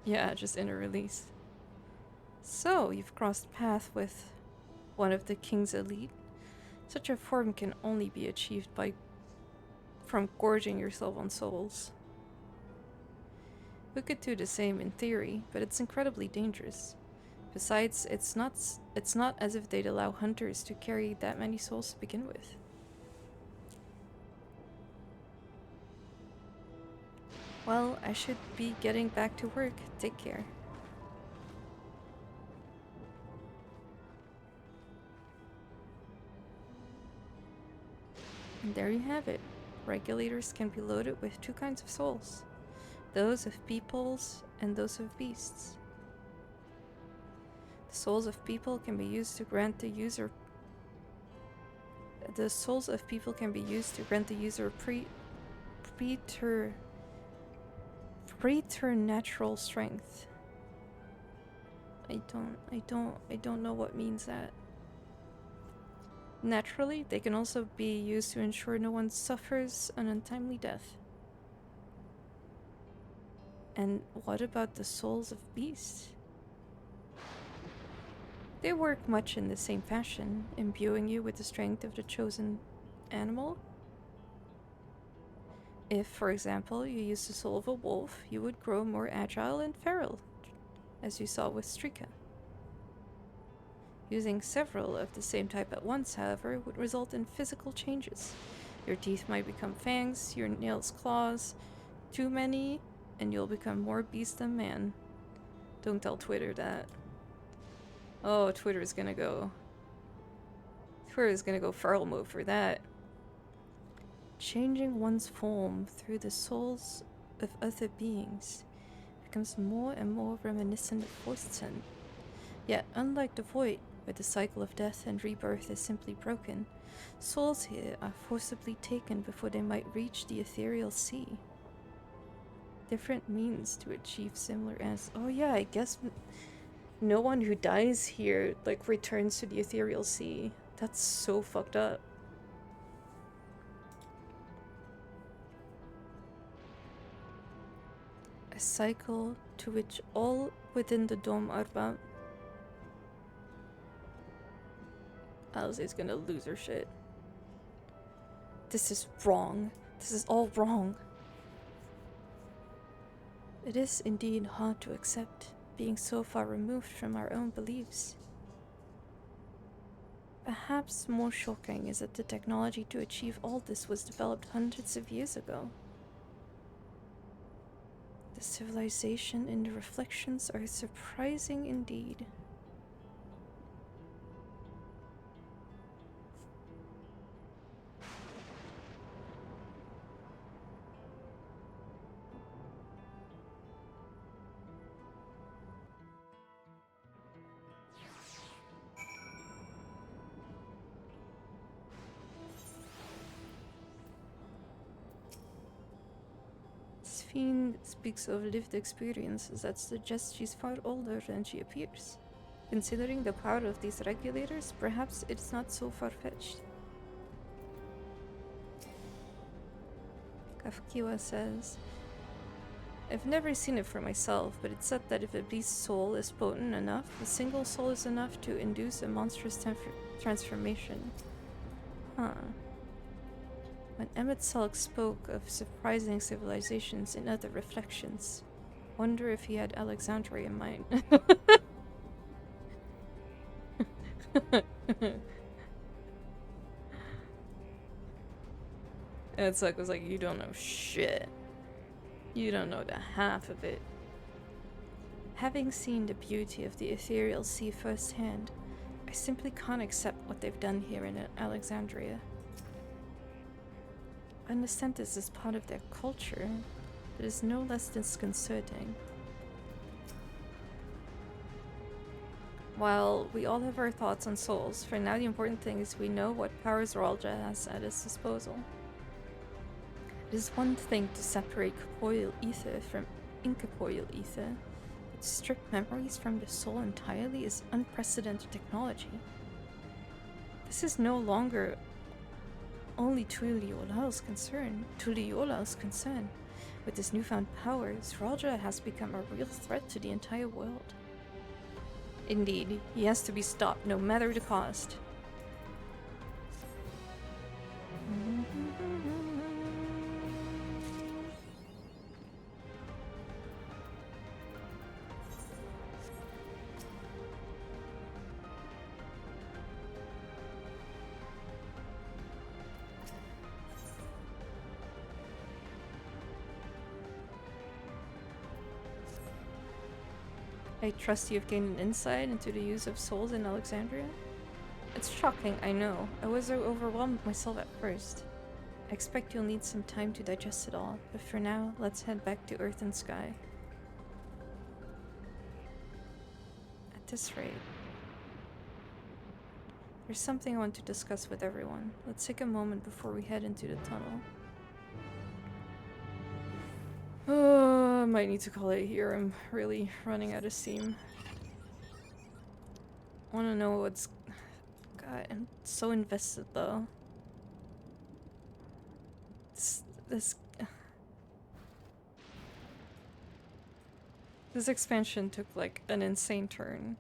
Yeah, just in a release. So, you've crossed path with one of the king's elite? Such a form can only be achieved from gorging yourself on souls. We could do the same in theory, but it's incredibly dangerous. Besides, it's not as if they'd allow hunters to carry that many souls to begin with. Well, I should be getting back to work. Take care. And there you have it. Regulators can be loaded with two kinds of souls. Those of peoples and those of beasts. The souls of people can be used to grant the user preternatural strength. I don't know what means that. Naturally, they can also be used to ensure no one suffers an untimely death. And what about the souls of beasts? They work much in the same fashion, imbuing you with the strength of the chosen animal. If, for example, you use the soul of a wolf, you would grow more agile and feral, as you saw with Strika. Using several of the same type at once, however, would result in physical changes. Your teeth might become fangs, your nails claws. Too many, and you'll become more beast than man. Don't tell Twitter that. Oh, Twitter's gonna go feral mode for that. Changing one's form through the souls of other beings becomes more and more reminiscent of Forsten. Yet, unlike the Void, where the cycle of death and rebirth is simply broken, souls here are forcibly taken before they might reach the ethereal sea. Different means to achieve similar ends. Oh yeah, I guess no one who dies here, like, returns to the ethereal sea. That's so fucked up. A cycle to which all within the dome are bound. Alice's gonna lose her shit. This is wrong. This is all wrong. It is indeed hard to accept, being so far removed from our own beliefs. Perhaps more shocking is that the technology to achieve all this was developed hundreds of years ago. The civilization in the reflections are surprising indeed. Fiend speaks of lived experiences that suggest she's far older than she appears. Considering the power of these regulators, perhaps it's not so far-fetched. Kafkiwa says, I've never seen it for myself, but it's said that if a beast's soul is potent enough, a single soul is enough to induce a monstrous transformation. Huh. When Emmett Selk spoke of surprising civilizations in other reflections, wonder if he had Alexandria in mind. Emmett Selk was like, you don't know shit. You don't know the half of it. Having seen the beauty of the ethereal sea firsthand, I simply can't accept what they've done here in Alexandria. I understand this is part of their culture, but it's no less disconcerting. While we all have our thoughts on souls, for now the important thing is we know what powers Ralja has at his disposal. It is one thing to separate corporeal ether from incorporeal ether, but to strip memories from the soul entirely is unprecedented technology. This is no longer only Tuliola's concern. With his newfound powers, Ralja has become a real threat to the entire world. Indeed, he has to be stopped no matter the cost. I trust you've gained an insight into the use of souls in Alexandria. It's shocking, I know. I was overwhelmed myself at first. I expect you'll need some time to digest it all, but for now, let's head back to Earth and Sky. At this rate, there's something I want to discuss with everyone. Let's take a moment before we head into the tunnel. Oh, I might need to call it here. I'm really running out of steam. I want to know what's... God, I'm so invested though. This this expansion took like an insane turn.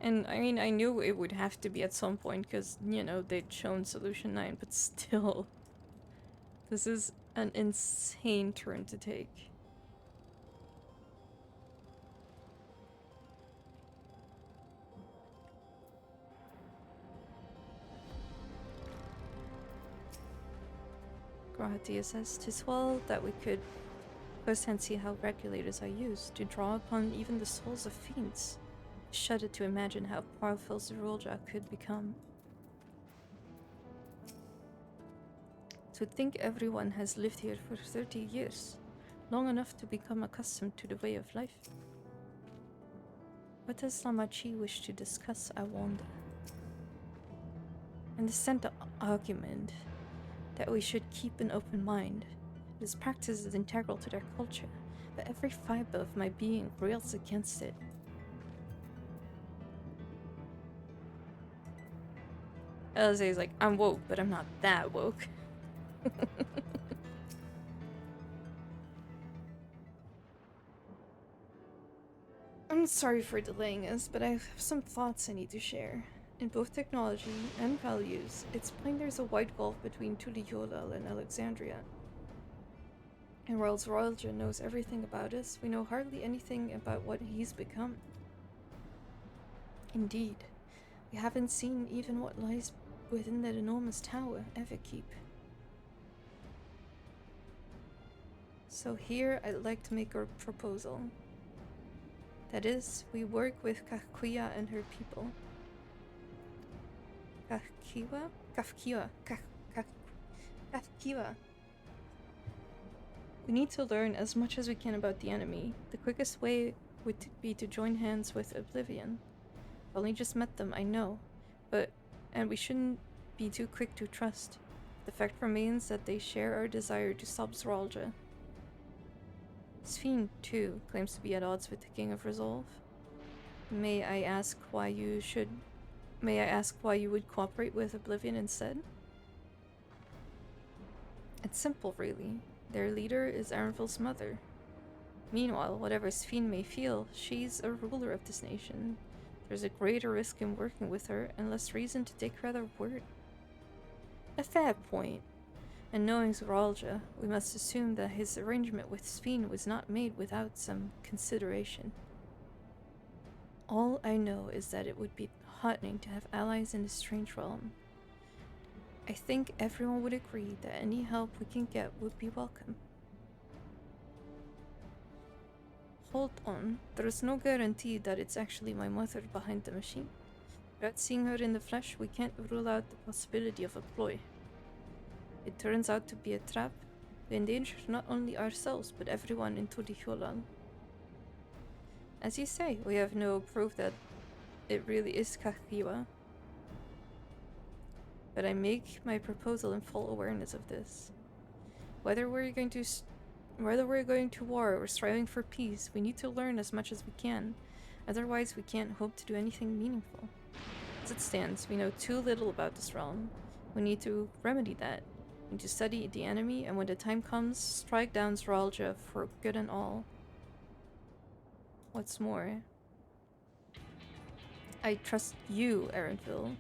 And I mean, I knew it would have to be at some point because, you know, they'd shown Solution 9, but still. This is an insane turn to take. Grahati says, "'Tis well that we could firsthand see how regulators are used to draw upon even the souls of fiends. I shudder to imagine how powerful Zerulja could become. To think everyone has lived here for 30 years, long enough to become accustomed to the way of life. What does Lamachi wish to discuss, I wonder? I understand the argument that we should keep an open mind. This practice is integral to their culture, but every fiber of my being rails against it. Elzay's like, I'm woke, but I'm not that woke. I'm sorry for delaying us, but I have some thoughts I need to share. In both technology and values, it's plain there's a wide gulf between Tuliyollal and Alexandria. And while Zerulja knows everything about us, we know hardly anything about what he's become. Indeed, we haven't seen even what lies within that enormous tower, Everkeep. So here I'd like to make a proposal. That is, we work with Kafkiwa and her people. Kafkiwa. We need to learn as much as we can about the enemy. The quickest way would be to join hands with Oblivion. I've only just met them, I know, and we shouldn't be too quick to trust. The fact remains that they share our desire to stop Zerulja. Sphene, too, claims to be at odds with the King of Resolve. May I ask why you would cooperate with Oblivion instead? It's simple, really. Their leader is Arenville's mother. Meanwhile, whatever Sphene may feel, she's a ruler of this nation. There's a greater risk in working with her, and less reason to take her at her word. A fair point. And knowing Zerulja, we must assume that his arrangement with Sphene was not made without some consideration. All I know is that it would be heartening to have allies in this strange realm. I think everyone would agree that any help we can get would be welcome. Hold on, there is no guarantee that it's actually my mother behind the machine. Without seeing her in the flesh, we can't rule out the possibility of a ploy. If it turns out to be a trap, we endanger not only ourselves, but everyone in Tuliyollal. As you say, we have no proof that it really is Kafkiwa. But I make my proposal in full awareness of this. Whether we're going to war or striving for peace, we need to learn as much as we can. Otherwise, we can't hope to do anything meaningful. As it stands, we know too little about this realm. We need to remedy that. We need to study the enemy, and when the time comes, strike down Zerulja for good and all. What's more, I trust you, Arenville.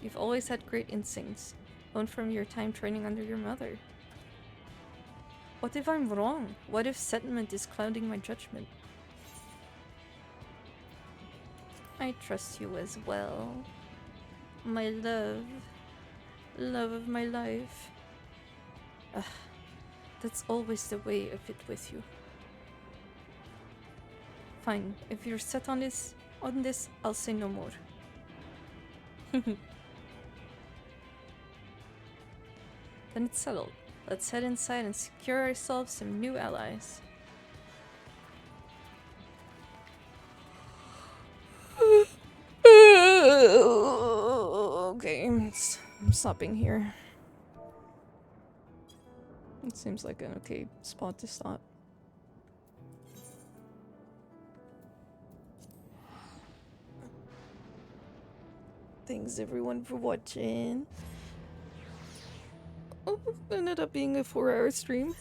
You've always had great instincts, honed from your time training under your mother. What if I'm wrong? What if sentiment is clouding my judgment? I trust you as well. My love. Love of my life. That's always the way of it with you. Fine, if you're set on this, I'll say no more. Then it's settled. Let's head inside and secure ourselves some new allies. Okay, I'm stopping here. It seems like an okay spot to stop. Thanks everyone for watching. Oh, it ended up being a 4-hour stream.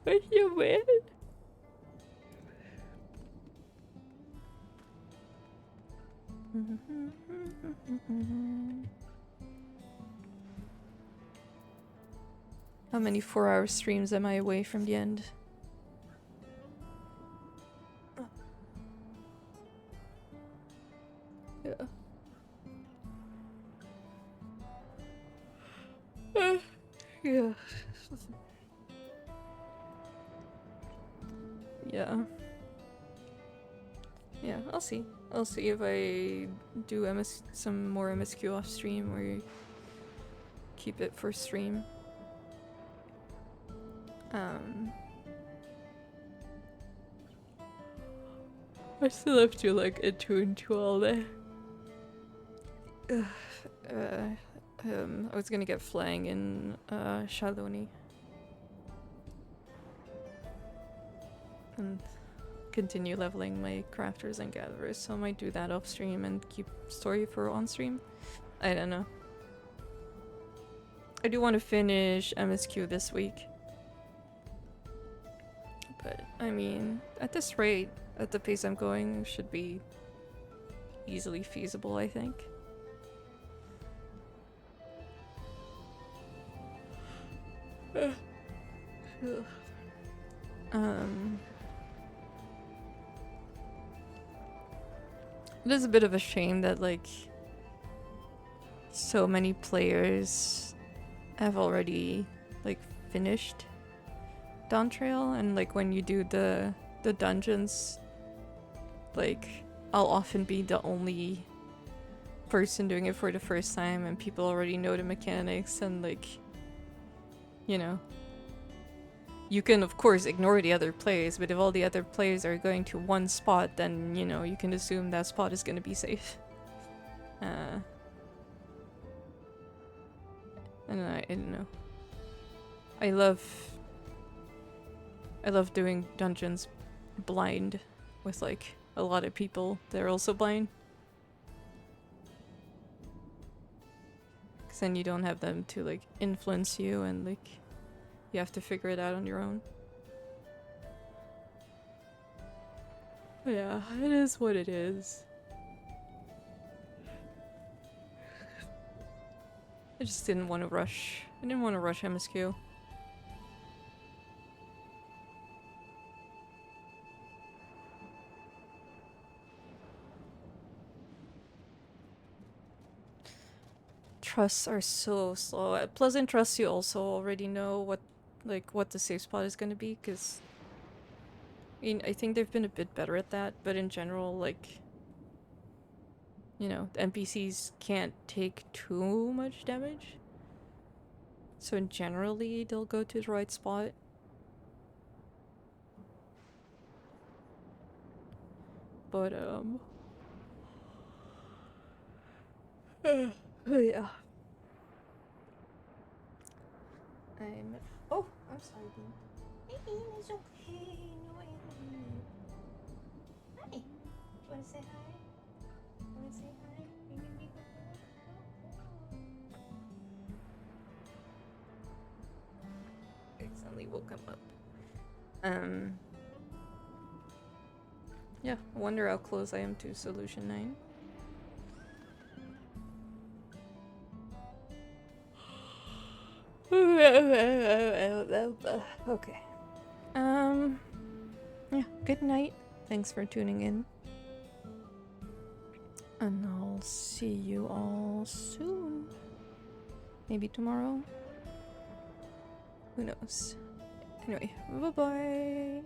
But you win. How many 4-hour streams am I away from the end? Yeah. Yeah. Yeah. Yeah, I'll see. I'll see if I do some more MSQ off stream or keep it for stream. I still have to like attune to all that. I was gonna get flying in Shaloni. And continue leveling my crafters and gatherers, so I might do that off stream and keep story for on stream. I don't know. I do want to finish MSQ this week. But, I mean, at this rate, at the pace I'm going, it should be easily feasible, I think. It is a bit of a shame that, like, so many players have already, like, finished Dawntrail, and, like, when you do the dungeons, like, I'll often be the only person doing it for the first time, and people already know the mechanics, and, like, you know. You can, of course, ignore the other players, but if all the other players are going to one spot, then, you know, you can assume that spot is going to be safe. And I don't know. I love doing dungeons blind with, like, a lot of people that are also blind. Because then you don't have them to, like, influence you, and, like, you have to figure it out on your own. Yeah, it is what it is. I just didn't want to rush. I didn't want to rush MSQ. Trusts are so slow. At Pleasant Trust, you also already know what the safe spot is going to be, because I mean, I think they've been a bit better at that, but in general, like, you know, the NPCs can't take too much damage. So generally, they'll go to the right spot. But, yeah. Oh, I'm sorry, Dean. Hey, Dean, it's okay. No, hi. Wanna say hi? Wanna say hi? You gonna be good? I suddenly woke him up. Yeah, I wonder how close I am to Solution 9. Okay. Yeah, good night. Thanks for tuning in. And I'll see you all soon. Maybe tomorrow. Who knows? Anyway, bye-bye.